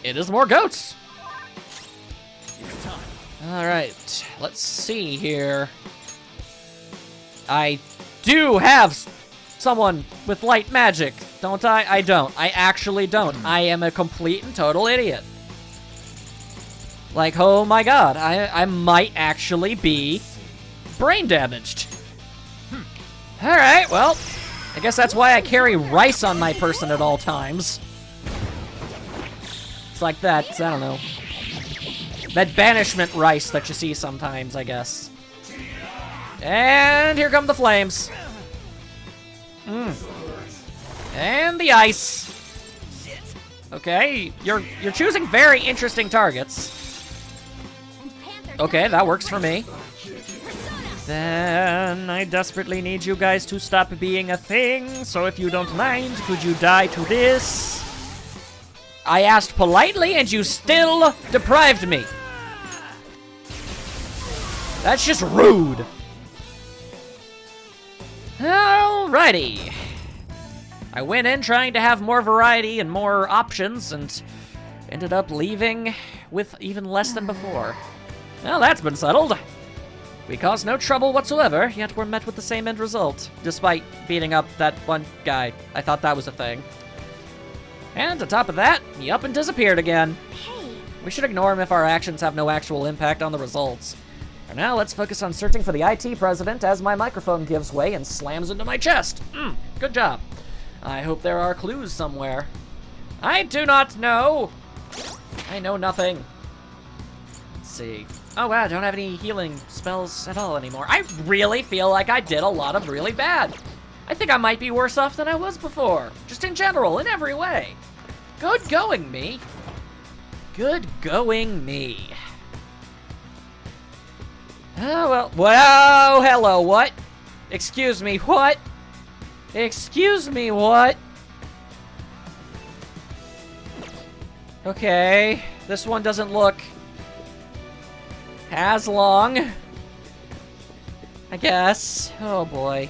It is more goats. All right, let's see here. I do have someone with light magic, don't I? I don't. I actually don't. I am a complete and total idiot. Like, oh my god, I might actually be brain damaged. Alright, well, I guess that's why I carry rice on my person at all times. It's like that, I don't know. That banishment rice that you see sometimes, I guess. And here come the flames. And the ice. Okay, you're choosing very interesting targets. Okay, that works for me. Then I desperately need you guys to stop being a thing, so if you don't mind, could you die to this? I asked politely and you still deprived me. That's just rude. Alrighty. I went in trying to have more variety and more options and ended up leaving with even less than before. Well, that's been settled. We caused no trouble whatsoever, yet we're met with the same end result, despite beating up that one guy. I thought that was a thing. And on top of that, he up and disappeared again. Hey. We should ignore him if our actions have no actual impact on the results. For now, let's focus on searching for the IT president as my microphone gives way and slams into my chest. Good job. I hope there are clues somewhere. I do not know. I know nothing. Let's see. Oh wow, I don't have any healing spells at all anymore. I really feel like I did a lot of really bad. I think I might be worse off than I was before. Just in general, in every way. Good going, me. Good going, me. Oh, well. Whoa, hello, what? Excuse me, what? Excuse me, what? Okay, this one doesn't look as long, I guess. Oh boy.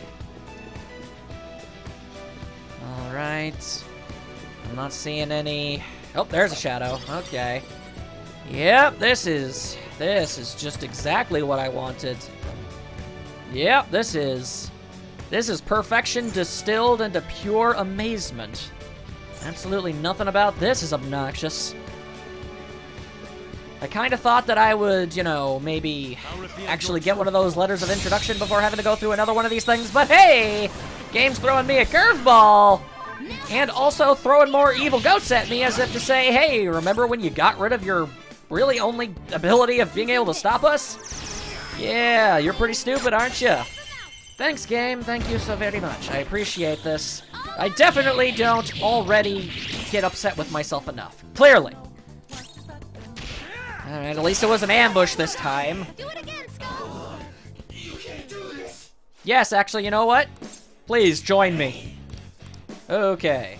Alright. I'm not seeing any... Oh, there's a shadow. Okay. Yep, this is just exactly what I wanted. Yep, this is perfection distilled into pure amazement. Absolutely nothing about this is obnoxious. I kind of thought that I would, you know, maybe actually get one of those letters of introduction before having to go through another one of these things, but hey! Game's throwing me a curveball! And also throwing more evil goats at me as if to say, hey, remember when you got rid of your really only ability of being able to stop us? Yeah, you're pretty stupid, aren't you? Thanks, game. Thank you so very much. I appreciate this. I definitely don't already get upset with myself enough. Clearly. Alright, at least it was an ambush this time. Do it again, Skull. Yes, actually, you know what? Please, join me. Okay.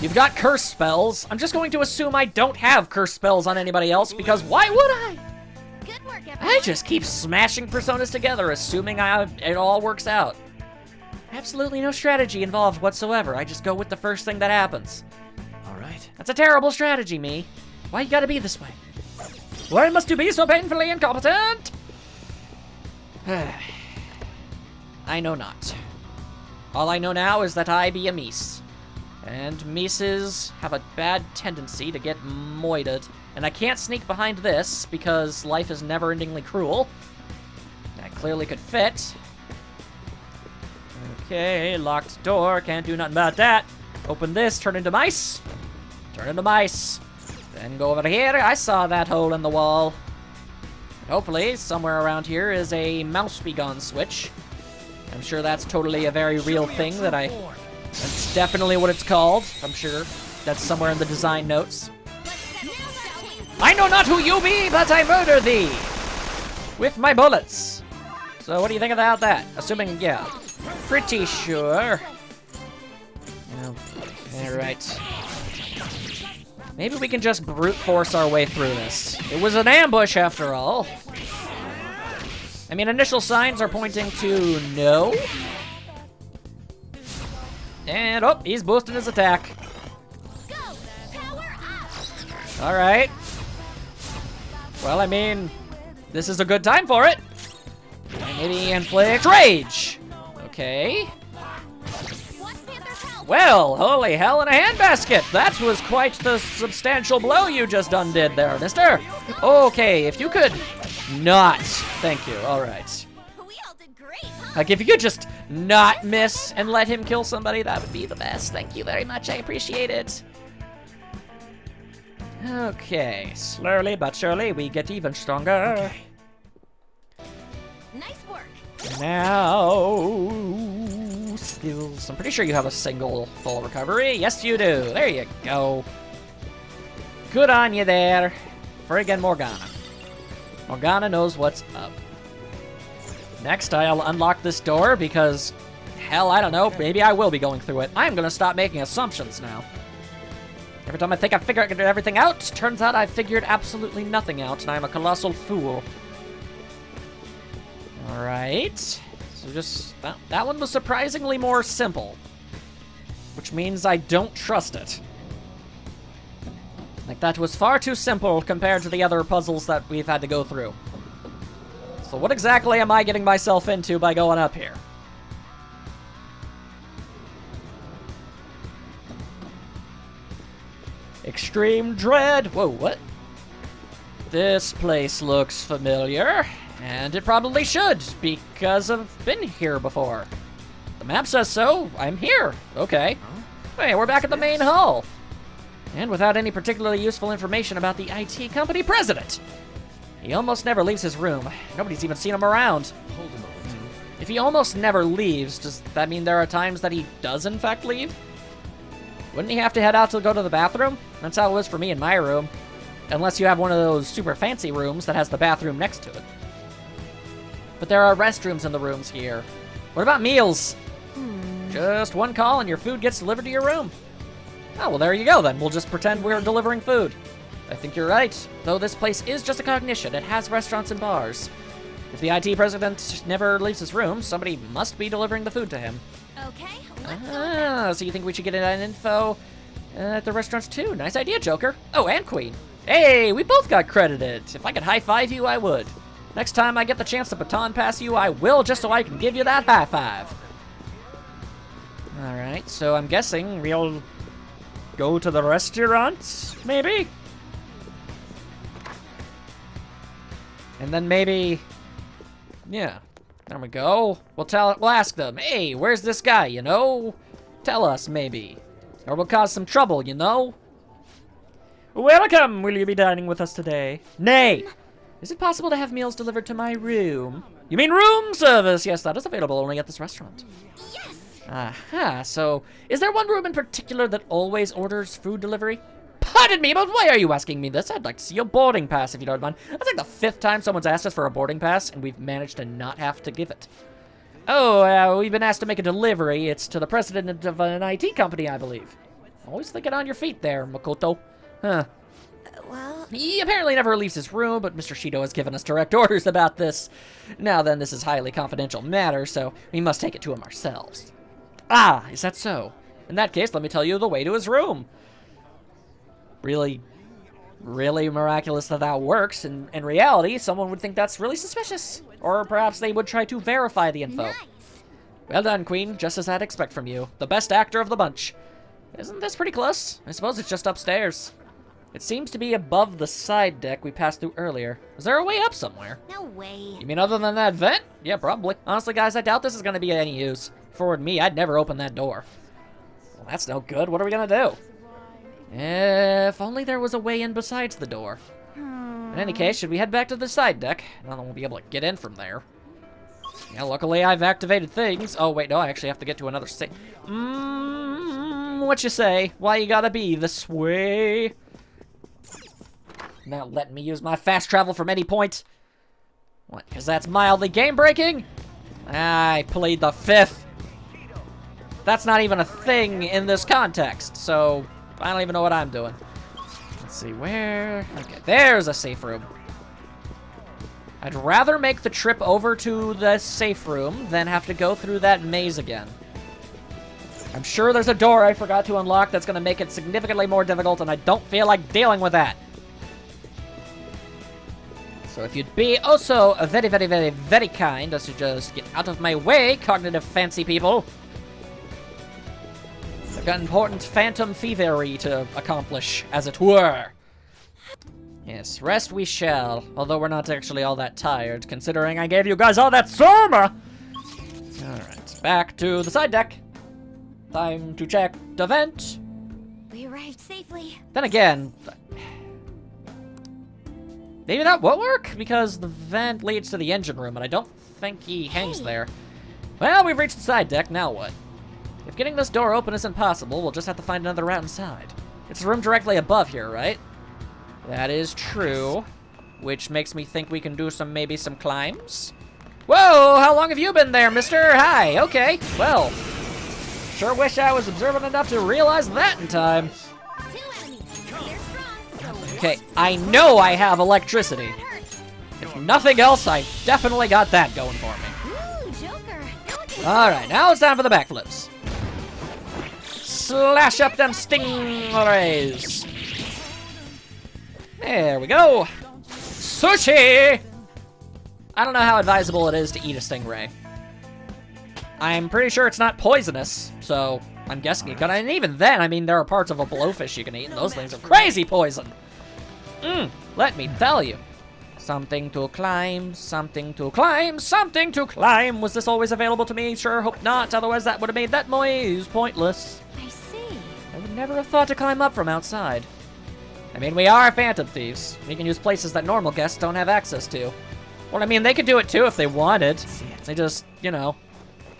You've got curse spells. I'm just going to assume I don't have curse spells on anybody else, because why would I? Good work, everyone. I just keep smashing personas together, assuming it all works out. Absolutely no strategy involved whatsoever. I just go with the first thing that happens. All right. That's a terrible strategy, me. Why you gotta be this way? Why must you be so painfully incompetent? I know not. All I know now is that I be a Mies. And Mises have a bad tendency to get moided. And I can't sneak behind this because life is never-endingly cruel. That clearly could fit. Okay, locked door. Can't do nothing about that. Open this, turn into mice. Turn into mice. Then go over here. I saw that hole in the wall. Hopefully, somewhere around here is a mouse be gone switch. I'm sure that's totally a very real thing that that's definitely what it's called. I'm sure that's somewhere in the design notes. I know not who you be, but I murder thee with my bullets. So what do you think about that? Assuming, yeah, pretty sure. All right. Maybe we can just brute force our way through this. It was an ambush after all. I mean, initial signs are pointing to no. And, oh, he's boosting his attack. Go! Power up! All right. Well, I mean, this is a good time for it. Maybe inflict rage. Okay. Black Panther's help! Well, holy hell in a handbasket. That was quite the substantial blow you just undid there, mister. Okay, if you could not. Thank you. All right. We all did great, huh? Like, if you could just not miss and let him kill somebody, that would be the best. Thank you very much. I appreciate it. Okay. Slowly but surely, we get even stronger. Nice work. Now, skills. I'm pretty sure you have a single full recovery. Yes, you do. There you go. Good on you there. Friggin' Morgana. Morgana knows what's up. Next, I'll unlock this door because, hell, I don't know, maybe I will be going through it. I'm gonna stop making assumptions now. Every time I think I've figured everything out, turns out I've figured absolutely nothing out, and I'm a colossal fool. Alright. So just, that one was surprisingly more simple. Which means I don't trust it. Like, that was far too simple compared to the other puzzles that we've had to go through. So what exactly am I getting myself into by going up here? Extreme dread. Whoa, what? This place looks familiar, and it probably should, because I've been here before. The map says so. I'm here. Okay. Hey, we're back at the main hall. And without any particularly useful information about the IT company president. He almost never leaves his room. Nobody's even seen him around. Hold a moment. If he almost never leaves, does that mean there are times that he does in fact leave? Wouldn't he have to head out to go to the bathroom? That's how it was for me in my room. Unless you have one of those super fancy rooms that has the bathroom next to it. But there are restrooms in the rooms here. What about meals? Just one call and your food gets delivered to your room. Oh, well, there you go, then. We'll just pretend we're delivering food. I think you're right. Though this place is just a cognition, it has restaurants and bars. If the IT president never leaves his room, somebody must be delivering the food to him. Okay, let's go. Ah, so you think we should get an info at the restaurants too? Nice idea, Joker. Oh, and Queen. Hey, we both got credited. If I could high-five you, I would. Next time I get the chance to baton pass you, I will, just so I can give you that high five. Alright, so I'm guessing we'll go to the restaurant, maybe? And then maybe... yeah, there we go. We'll ask them, hey, where's this guy, you know? Tell us, maybe. Or we'll cause some trouble, you know? Welcome! Will you be dining with us today? Nay! Is it possible to have meals delivered to my room? You mean room service? Yes, that is available only at this restaurant. Yes! Aha, so is there one room in particular that always orders food delivery? Pardon me, but why are you asking me this? I'd like to see your boarding pass, if you don't mind. That's like the 5th time someone's asked us for a boarding pass, and we've managed to not have to give it. Oh, we've been asked to make a delivery. It's to the president of an IT company, I believe. Always thinking on your feet there, Makoto. Huh. Well, He apparently never leaves his room, but Mr. Shido has given us direct orders about this. Now then, this is highly confidential matter, so we must take it to him ourselves. Ah, is that so? In that case, let me tell you the way to his room. Really miraculous that works. In reality, someone would think that's really suspicious. Or perhaps they would try to verify the info. nice. Well done, Queen. Just as I'd expect from you. The best actor of the bunch. Isn't this pretty close? I suppose it's just upstairs. It seems to be above the side deck we passed through earlier. Is there a way up somewhere? No way. You mean other than that vent? Yeah, probably. Honestly, guys, I doubt this is going to be any use. Forward me, I'd never open that door. Well, that's no good. What are we going to do? If only there was a way in besides the door. In any case, should we head back to the side deck? No one will be able to get in from there. Yeah, luckily I've activated things. Oh, wait, no, I actually have to get to another state. What you say? Why you gotta be this way? Not letting me use my fast travel from any point. What, because that's mildly game-breaking? I played the 5th. That's not even a thing in this context, so I don't even know what I'm doing. Let's see, where? Okay, there's a safe room. I'd rather make the trip over to the safe room than have to go through that maze again. I'm sure there's a door I forgot to unlock that's going to make it significantly more difficult, and I don't feel like dealing with that. So if you'd be also very, very, very, very kind as to just get out of my way, cognitive fancy people. I've got important phantom thievery to accomplish, as it were. Yes, rest we shall, although we're not actually all that tired, considering I gave you guys all that soma! Alright, back to the side deck. Time to check the vent. We arrived safely. Then again, maybe that won't work, because the vent leads to the engine room, and I don't think he hangs there. Well, we've reached the side deck, now what? If getting this door open isn't possible, we'll just have to find another route inside. It's the room directly above here, right? That is true. Which makes me think we can do maybe some climbs. Whoa, how long have you been there, mister? Hi, okay, well. Sure wish I was observant enough to realize that in time. 2 enemies. They're strong, so Okay, I know I have electricity. If nothing else, I definitely got that going for me. Ooh, Joker. Alright, now it's time for the backflips. Slash up them stingrays. There we go. Sushi! I don't know how advisable it is to eat a stingray. I'm pretty sure it's not poisonous, so I'm guessing you can. And even then, I mean, there are parts of a blowfish you can eat, and those things are crazy poison. Let me tell you. Something to climb, something to climb, something to climb. Was this always available to me? Sure, hope not. Otherwise, that would have made that noise pointless. I see. I would never have thought to climb up from outside. I mean, we are phantom thieves. We can use places that normal guests don't have access to. Well, I mean, they could do it too if they wanted. They just, you know,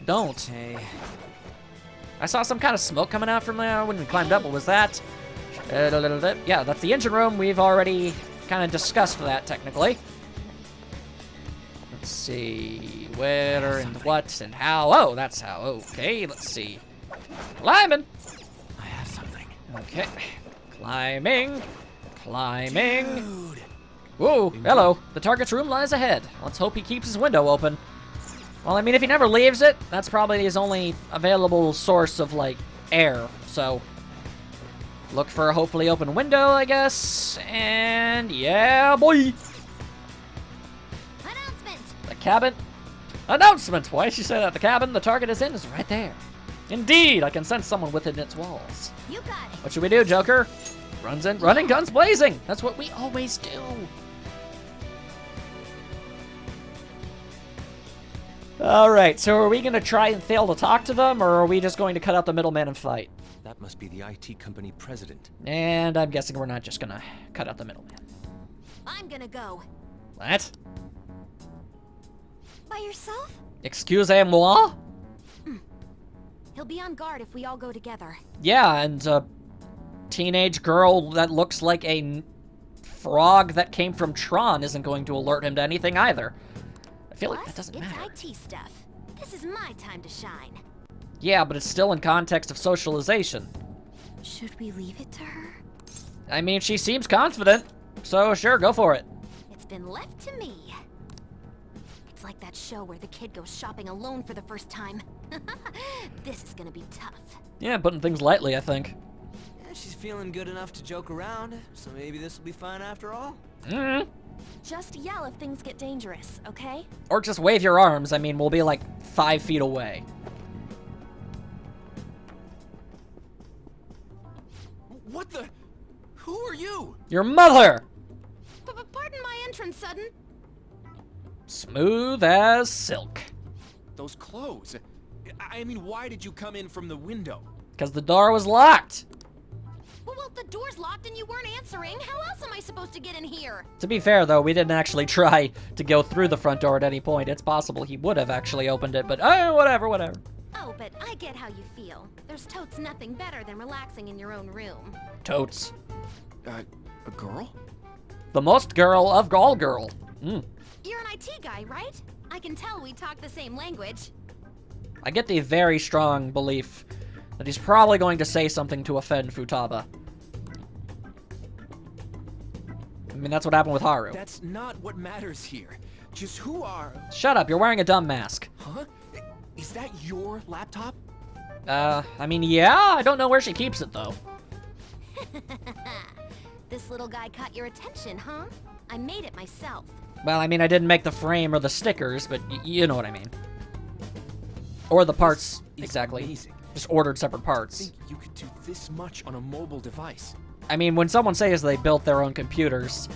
don't. Hey. I saw some kind of smoke coming out from there when we climbed up. What was that? Yeah, that's the engine room. We've already kind of discussed that, technically. Let's see. Where and what and how. Oh, that's how. Okay, let's see. Climbing. I have something. Okay. Climbing. Climbing. Dude. Whoa, hello. The target's room lies ahead. Let's hope he keeps his window open. Well, I mean, if he never leaves it, that's probably his only available source of, like, air. So, look for a hopefully open window, I guess. And, yeah, boy. Announcement! The cabin. Announcement! Why did she say that? The cabin the target is in is right there. Indeed, I can sense someone within its walls. You got it. What should we do, Joker? Runs in, running, guns blazing. That's what we always do. All right, so are we going to try and fail to talk to them, or are we just going to cut out the middleman and fight? That must be the IT company president. And I'm guessing we're not just going to cut out the middleman. I'm gonna go. What? By yourself? Excusez-moi? He'll be on guard if we all go together. Yeah, and a teenage girl that looks like a frog that came from Tron isn't going to alert him to anything either. I feel like that doesn't matter. It's IT stuff. This is my time to shine. Yeah, but it's still in context of socialization. Should we leave it to her? I mean, she seems confident, so sure, go for it. It's been left to me. It's like that show where the kid goes shopping alone for the first time. This is gonna be tough. Yeah, putting things lightly, I think. Yeah, she's feeling good enough to joke around, so maybe this will be fun after all. Mm-hmm. Just yell if things get dangerous, okay? Or just wave your arms. I mean, we'll be like 5 feet away. What the? Who are you? Your mother! Pardon my entrance, sudden. Smooth as silk. Those clothes. I mean, why did you come in from the window? Because the door was locked. Well, the door's locked and you weren't answering. How else am I supposed to get in here? To be fair, though, we didn't actually try to go through the front door at any point. It's possible he would have actually opened it, but whatever. Oh, but I get how you feel. There's totes nothing better than relaxing in your own room. Totes. A girl? The most girl of all girl. Mm. You're an IT guy, right? I can tell we talk the same language. I get the very strong belief that he's probably going to say something to offend Futaba. I mean, that's what happened with Haru. That's not what matters here. Just who are... Shut up, you're wearing a dumb mask. Huh? Is that your laptop? I mean, yeah, I don't know where she keeps it, though. This little guy caught your attention, huh? I made it myself. Well, I mean, I didn't make the frame or the stickers, but you know what I mean. Or the parts, It's exactly. amazing. Just ordered separate I parts. think you could do this much on a mobile device. I mean, when someone says they built their own computers,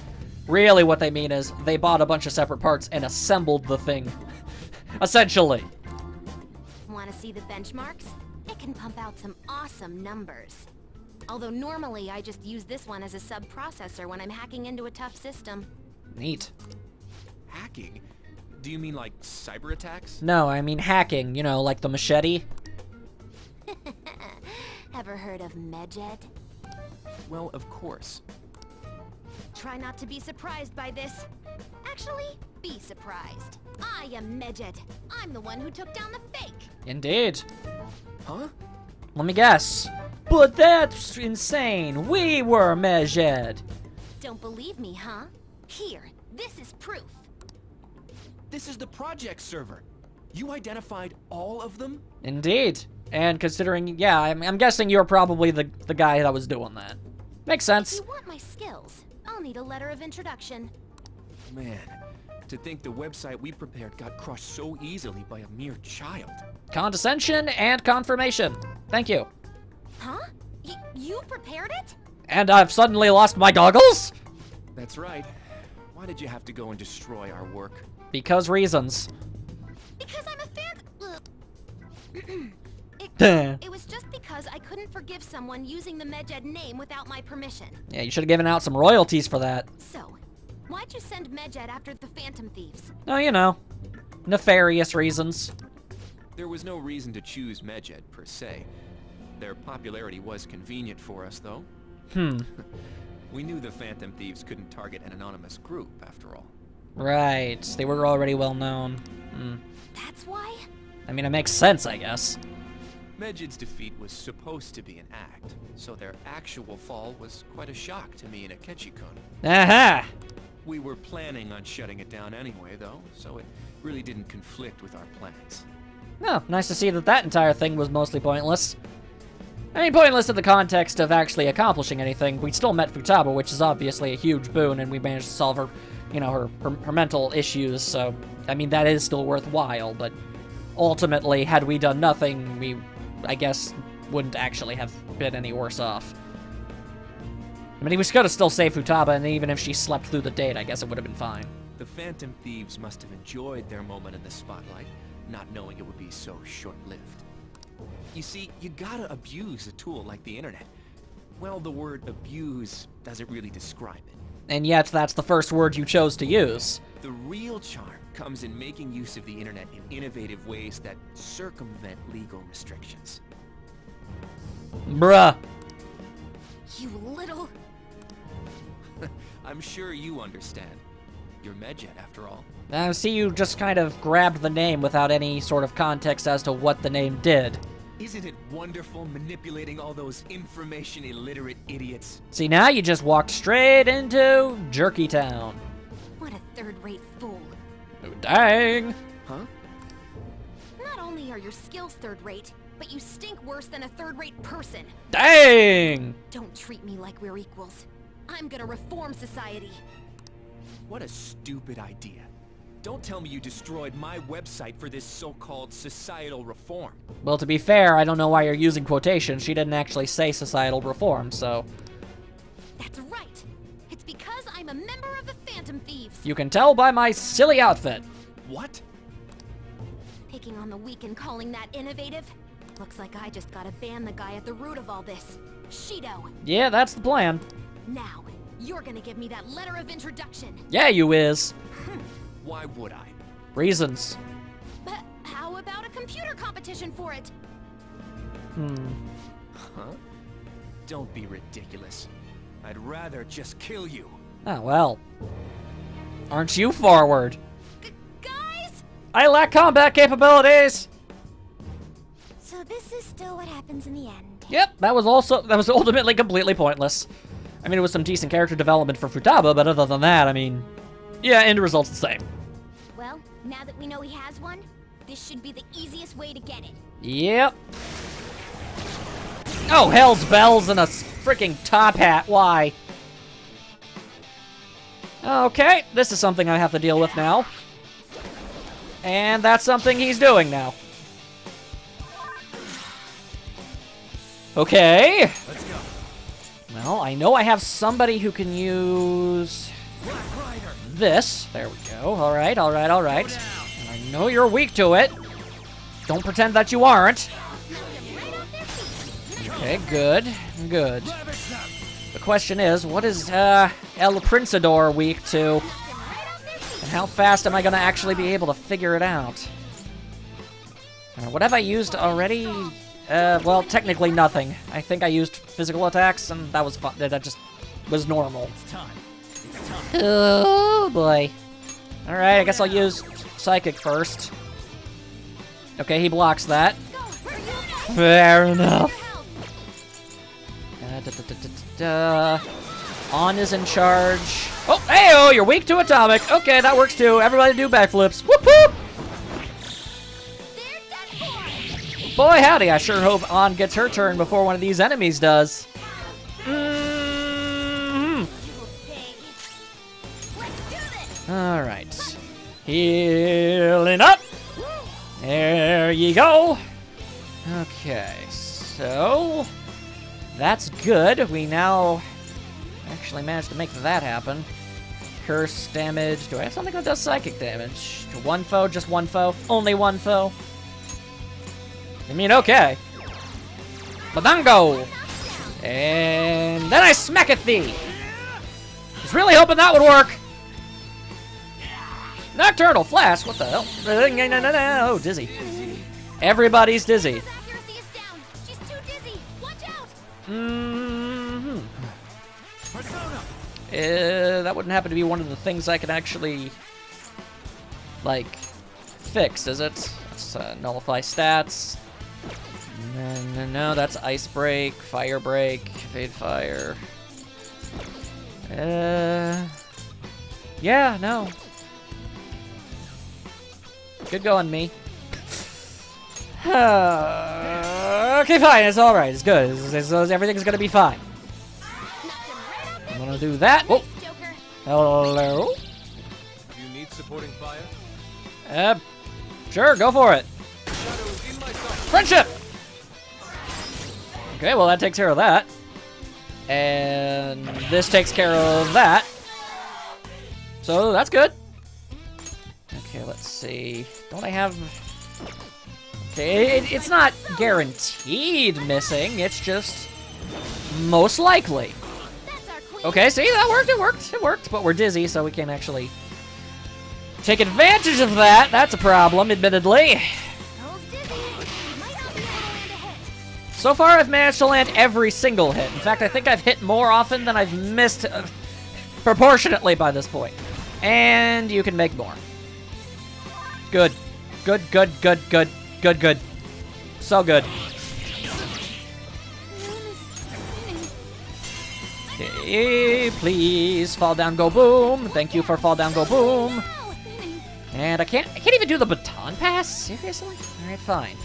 really what they mean is they bought a bunch of separate parts and assembled the thing. Essentially. Want to see the benchmarks? It can pump out some awesome numbers. Although normally I just use this one as a sub-processor when I'm hacking into a tough system. Neat. Hacking? Do you mean like cyber attacks? No, I mean hacking, you know, like the machete. Ever heard of Medjed? Well, of course. Try not to be surprised by this. Actually, be surprised. I am Medjed. I'm the one who took down the fake. Indeed. Huh? Let me guess. But that's insane. We were Medjed. Don't believe me, huh? Here, this is proof. This is the project server. You identified all of them? Indeed. And considering, yeah, I'm guessing you're probably the guy that was doing that. Makes If sense. you want my skills, I'll need a letter of introduction. Man, to think the website we prepared got crushed so easily by a mere child. Condescension and confirmation. Thank you. Huh? You prepared it? And I've suddenly lost my goggles? That's right. Why did you have to go and destroy our work? Because reasons. Because I'm a fan. It was just because I couldn't forgive someone using the Medjed name without my permission. Yeah, you should have given out some royalties for that. So, why'd you send Medjed after the Phantom Thieves? Oh, you know. Nefarious reasons. There was no reason to choose Medjed, per se. Their popularity was convenient for us, though. We knew the Phantom Thieves couldn't target an anonymous group, after all. Right. They were already well known. That's why? I mean, it makes sense, I guess. Medjed's defeat was supposed to be an act, so their actual fall was quite a shock to me and Akechi-kun. Aha! We were planning on shutting it down anyway, though, so it really didn't conflict with our plans. Oh, nice to see that that entire thing was mostly pointless. I mean, pointless in the context of actually accomplishing anything. We still met Futaba, which is obviously a huge boon, and we managed to solve her, you know, her mental issues, so, I mean, that is still worthwhile, but ultimately, had we done nothing, we, I guess, wouldn't actually have been any worse off. I mean, he was gonna still save Futaba, and even if she slept through the date, I guess it would have been fine. The Phantom Thieves must have enjoyed their moment in the spotlight, not knowing it would be so short-lived. You see, you gotta abuse a tool like the internet. Well, the word abuse doesn't really describe it. And yet, that's the first word you chose to use. The real charm comes in making use of the internet in innovative ways that circumvent legal restrictions. Bruh. You little... I'm sure you understand. You're Medjed, after all. I see you just kind of grabbed the name without any sort of context as to what the name did. Isn't it wonderful manipulating all those information-illiterate idiots? See, now you just walked straight into Jerky Town. What a third-rate fool. Oh, dang. Huh? Not only are your skills third-rate, but you stink worse than a third-rate person. Dang! Don't treat me like we're equals. I'm gonna reform society. What a stupid idea. Don't tell me you destroyed my website for this so-called societal reform. Well, to be fair, I don't know why you're using quotations. She didn't actually say societal reform, so... That's right. It's because I'm a member of the Phantom Thieves. You can tell by my silly outfit. What? Picking on the weak and calling that innovative? Looks like I just gotta ban the guy at the root of all this. Shido. Yeah, that's the plan. Now, you're gonna give me that letter of introduction. Yeah, you is. Why would I? Reasons. But how about a computer competition for it? Huh? Don't be ridiculous. I'd rather just kill you. Oh, well. Aren't you forward? Guys? I lack combat capabilities! So this is still what happens in the end. Yep, that was ultimately completely pointless. I mean, it was some decent character development for Futaba, but other than that, I mean, yeah, end result's the same. Well, now that we know he has one, this should be the easiest way to get it. Yep. Oh, hell's bells and a freaking top hat, why? Okay, this is something I have to deal with now. And that's something he's doing now. Okay. Let's go. Well, I know I have somebody who can use this. There we go. All right, all right, all right. And I know you're weak to it. Don't pretend that you aren't. Okay, good, good. The question is, what is El Princiador weak to? And how fast am I gonna actually be able to figure it out? What have I used already? Well, technically nothing. I think I used physical attacks, and that was fun. That just was normal. It's time. Oh, boy. Alright, I guess I'll use Psychic first. Okay, he blocks that. Fair enough. On is in charge. Oh, hey, oh, you're weak to Atomic. Okay, that works too. Everybody do backflips. Whoop, whoop. Boy, howdy, I sure hope On gets her turn before one of these enemies does. Alright. Healing up. There you go. Okay, so that's good. We now actually managed to make that happen. Curse damage. Do I have something that does psychic damage? One foe, just one foe? Only one foe? I mean, okay. Badango! And then I smack at thee! Was really hoping that would work! Nocturnal Flash, what the hell? Oh, dizzy. Everybody's dizzy. That wouldn't happen to be one of the things I can actually, like, fix, is it? Let's nullify stats. No, that's Ice Break, Fire Break, Fade Fire. Yeah, no. Good going, me. Okay, fine, it's alright, it's good. Everything's gonna be fine. I'm gonna do that. Oh, hello. Do you need supporting fire? Sure, go for it. Friendship! Okay, well that takes care of that. And this takes care of that. So that's good. Okay, let's see. Don't I have... Okay, it's not guaranteed missing, it's just most likely. Okay, see, that worked, it worked, but we're dizzy, so we can't actually take advantage of that. That's a problem, admittedly. So far, I've managed to land every single hit. In fact, I think I've hit more often than I've missed proportionately by this point. And you can make more. Good. Good, good, good, good, good, good. So good. Okay, please, fall down, go boom. Thank you for fall down, go boom. And I can't even do the baton pass? Seriously? Alright, fine.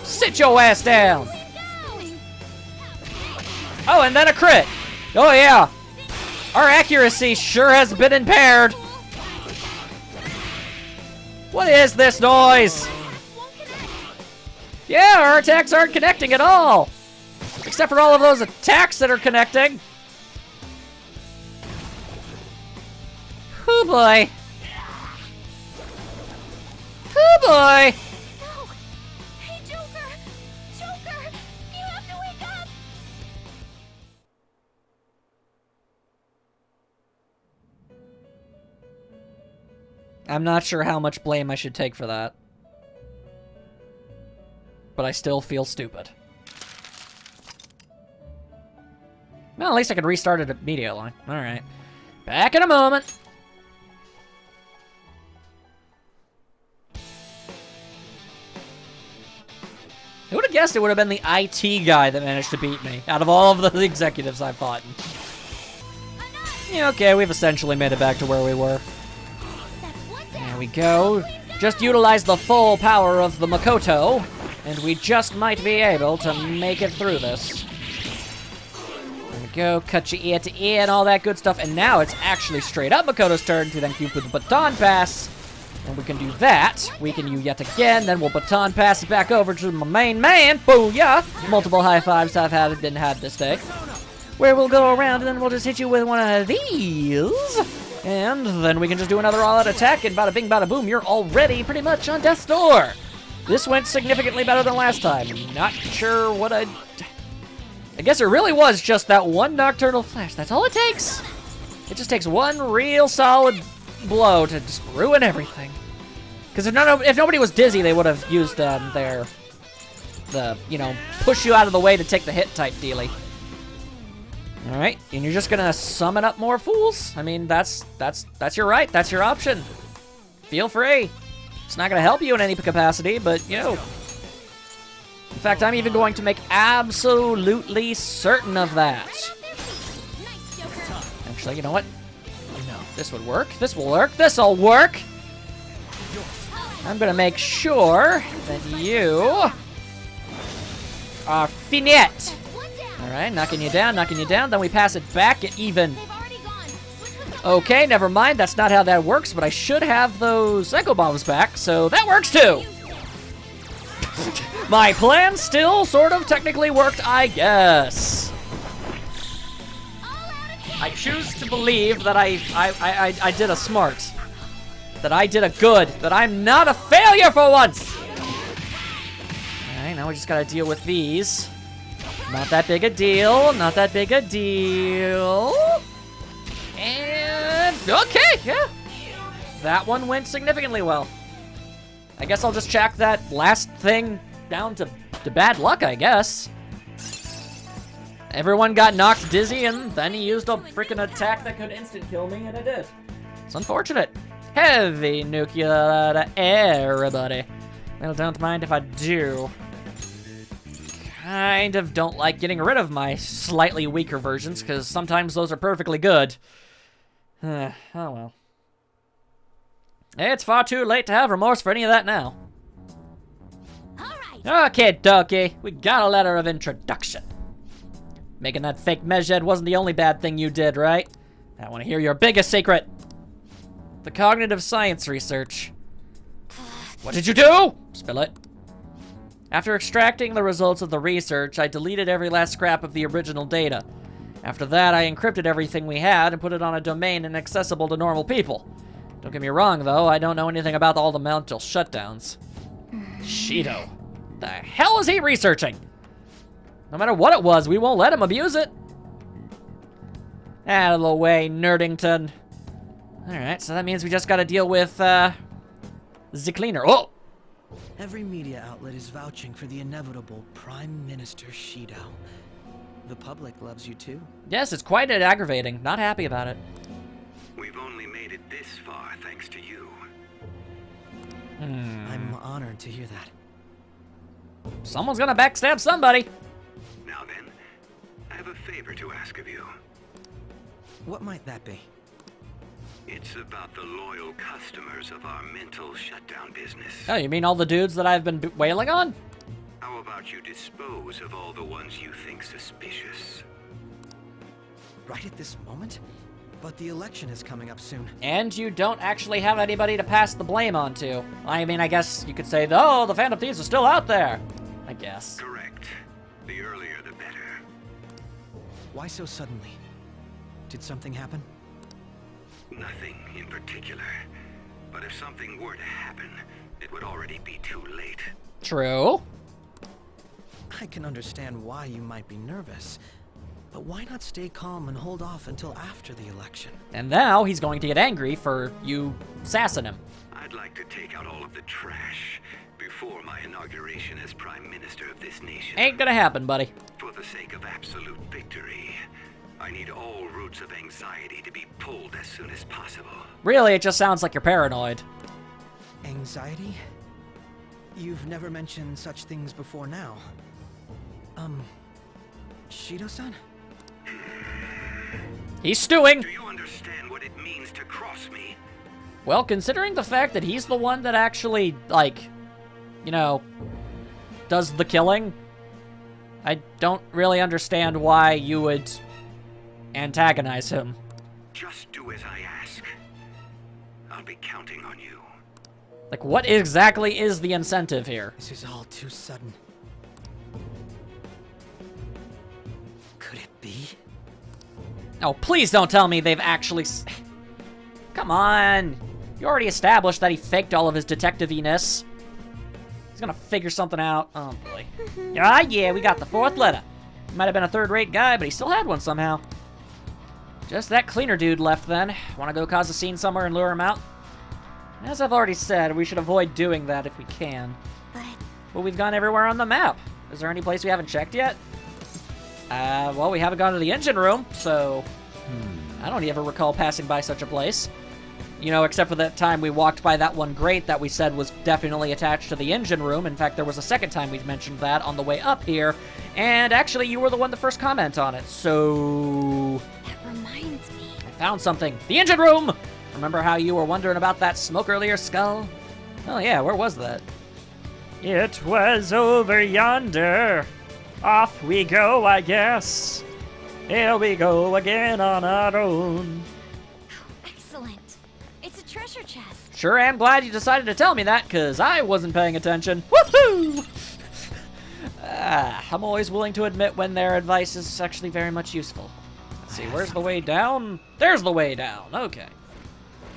Sit your ass down! Oh, and then a crit! Oh yeah! Our accuracy sure has been impaired! What is this noise? Yeah, our attacks aren't connecting at all! Except for all of those attacks that are connecting! Oh boy! Oh boy! I'm not sure how much blame I should take for that. But I still feel stupid. Well, at least I could restart it immediately. Alright. Back in a moment. Who would have guessed it would have been the IT guy that managed to beat me out of all of the executives I've fought? Yeah, okay, we've essentially made it back to where we were. There we go. Just utilize the full power of the Makoto, and we just might be able to make it through this. There we go. Cut your ear to ear and all that good stuff. And now it's actually straight up Makoto's turn to thank you for the baton pass. And we can do that. Weaken you yet again. Then we'll baton pass it back over to my main man. Booyah! Multiple high fives I've been had this day. Where we'll go around and then we'll just hit you with one of these. And then we can just do another all-out attack, and bada bing, bada boom, you're already pretty much on death's door. This went significantly better than last time. Not sure what I guess it really was just that one Nocturnal Flash. That's all it takes. It just takes one real solid blow to just ruin everything. Because if nobody was dizzy, they would have used you know, push you out of the way to take the hit type dealy. Alright, and you're just gonna summon up more fools? I mean, that's your right, that's your option. Feel free. It's not gonna help you in any capacity, but, you know. In fact, I'm even going to make absolutely certain of that. Actually, you know what? No, this would work, this will work, this'll work! I'm gonna make sure that you are finished. Alright, knocking you down, then we pass it back at even. Okay, never mind, that's not how that works, but I should have those Echo Bombs back, so that works too! My plan still sort of technically worked, I guess. I choose to believe that I did a smart. That I did a good. That I'm not a failure for once! Alright, now we just gotta deal with these. Not that big a deal, not that big a deal. And, okay, yeah. That one went significantly well. I guess I'll just chalk that last thing down to bad luck, I guess. Everyone got knocked dizzy, and then he used a freaking attack that could instant kill me, and it did. It's unfortunate. Heavy nuclear to everybody. Well, don't mind if I do. Kind of don't like getting rid of my slightly weaker versions, because sometimes those are perfectly good. Oh well. It's far too late to have remorse for any of that now. Alright. Okay, dokie. We got a letter of introduction. Making that fake Medjed wasn't the only bad thing you did, right? I want to hear your biggest secret. The cognitive science research. What did you do? Spill it. After extracting the results of the research, I deleted every last scrap of the original data. After that, I encrypted everything we had and put it on a domain inaccessible to normal people. Don't get me wrong, though, I don't know anything about all the mental shutdowns. Shido. The hell is he researching? No matter what it was, we won't let him abuse it. Out of the way, Nerdington. Alright, so that means we just gotta deal with, the cleaner. Oh! Every media outlet is vouching for the inevitable Prime Minister Shido. The public loves you too. Yes, it's quite aggravating. Not happy about it. We've only made it this far thanks to you. I'm honored to hear that. Someone's gonna backstab somebody. Now then, I have a favor to ask of you. What might that be? It's about the loyal customers of our mental shutdown business. Oh, you mean all the dudes that I've been wailing on? How about you dispose of all the ones you think suspicious? Right at this moment? But the election is coming up soon. And you don't actually have anybody to pass the blame on to. I mean, I guess you could say, oh, the Phantom Thieves are still out there. I guess. Correct. The earlier the better. Why so suddenly? Did something happen? Nothing in particular. But if something were to happen, it would already be too late. True. I can understand why you might be nervous. But why not stay calm and hold off until after the election? And now he's going to get angry for you sassing him. I'd like to take out all of the trash before my inauguration as Prime Minister of this nation. Ain't gonna happen, buddy. For the sake of absolute victory, I need all roots of anxiety to be pulled as soon as possible. Really, it just sounds like you're paranoid. Anxiety? You've never mentioned such things before now. Shido-san? He's stewing. Do you understand what it means to cross me? Well, considering the fact that he's the one that actually, like, you know, does the killing, I don't really understand why you would antagonize him. Just do as I ask. I'll be counting on you. Like, what exactly is the incentive here? This is all too sudden. Could it be? Oh, please don't tell me they've actually... Come on. You already established that he faked all of his detective-iness. He's gonna figure something out. Oh, boy. Yeah, we got the fourth letter. He might have been a third-rate guy, but he still had one somehow. Just that cleaner dude left then. Want to go cause a scene somewhere and lure him out? As I've already said, we should avoid doing that if we can. But Well, we've gone everywhere on the map. Is there any place we haven't checked yet? Well, we haven't gone to the engine room, so... I don't ever recall passing by such a place. You know, except for that time we walked by that one grate that we said was definitely attached to the engine room. In fact, there was a second time we mentioned that on the way up here. And actually, you were the one to first comment on it, so... that reminds me. I found something. The engine room! Remember how you were wondering about that smoke earlier, Skull? Oh yeah, where was that? It was over yonder. Off we go, I guess. Here we go again on our own. Excellent. It's a treasure chest. Sure am glad you decided to tell me that, because I wasn't paying attention. Woohoo! I'm always willing to admit when their advice is actually very much useful. Let's see, where's the way down? There's the way down, okay.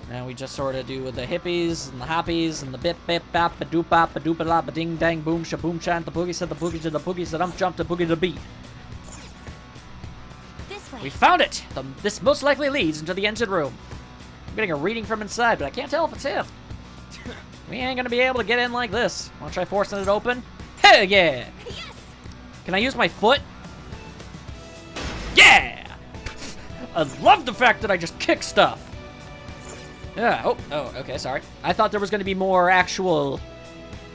Now we just sort of do with the hippies and the hoppies and the bip bip bap ba doop bop ba doop ba la ba ding dang boom shaboom chant the boogie said the boogie to the boogie said jump the boogie to the beat. This way. We found it! This most likely leads into the engine room. I'm getting a reading from inside, but I can't tell if it's him. We ain't gonna be able to get in like this. Wanna try forcing it open? Hell yeah! Yes! Can I use my foot? Yeah! I love the fact that I just kick stuff. Yeah, oh, okay, sorry. I thought there was gonna be more actual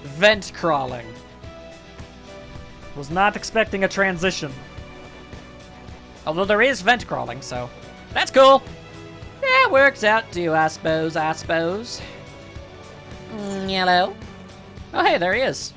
Vent crawling. Was not expecting a transition. Although there is vent crawling, so that's cool. Yeah, works out too, I suppose. Yellow. Oh, hey, there he is.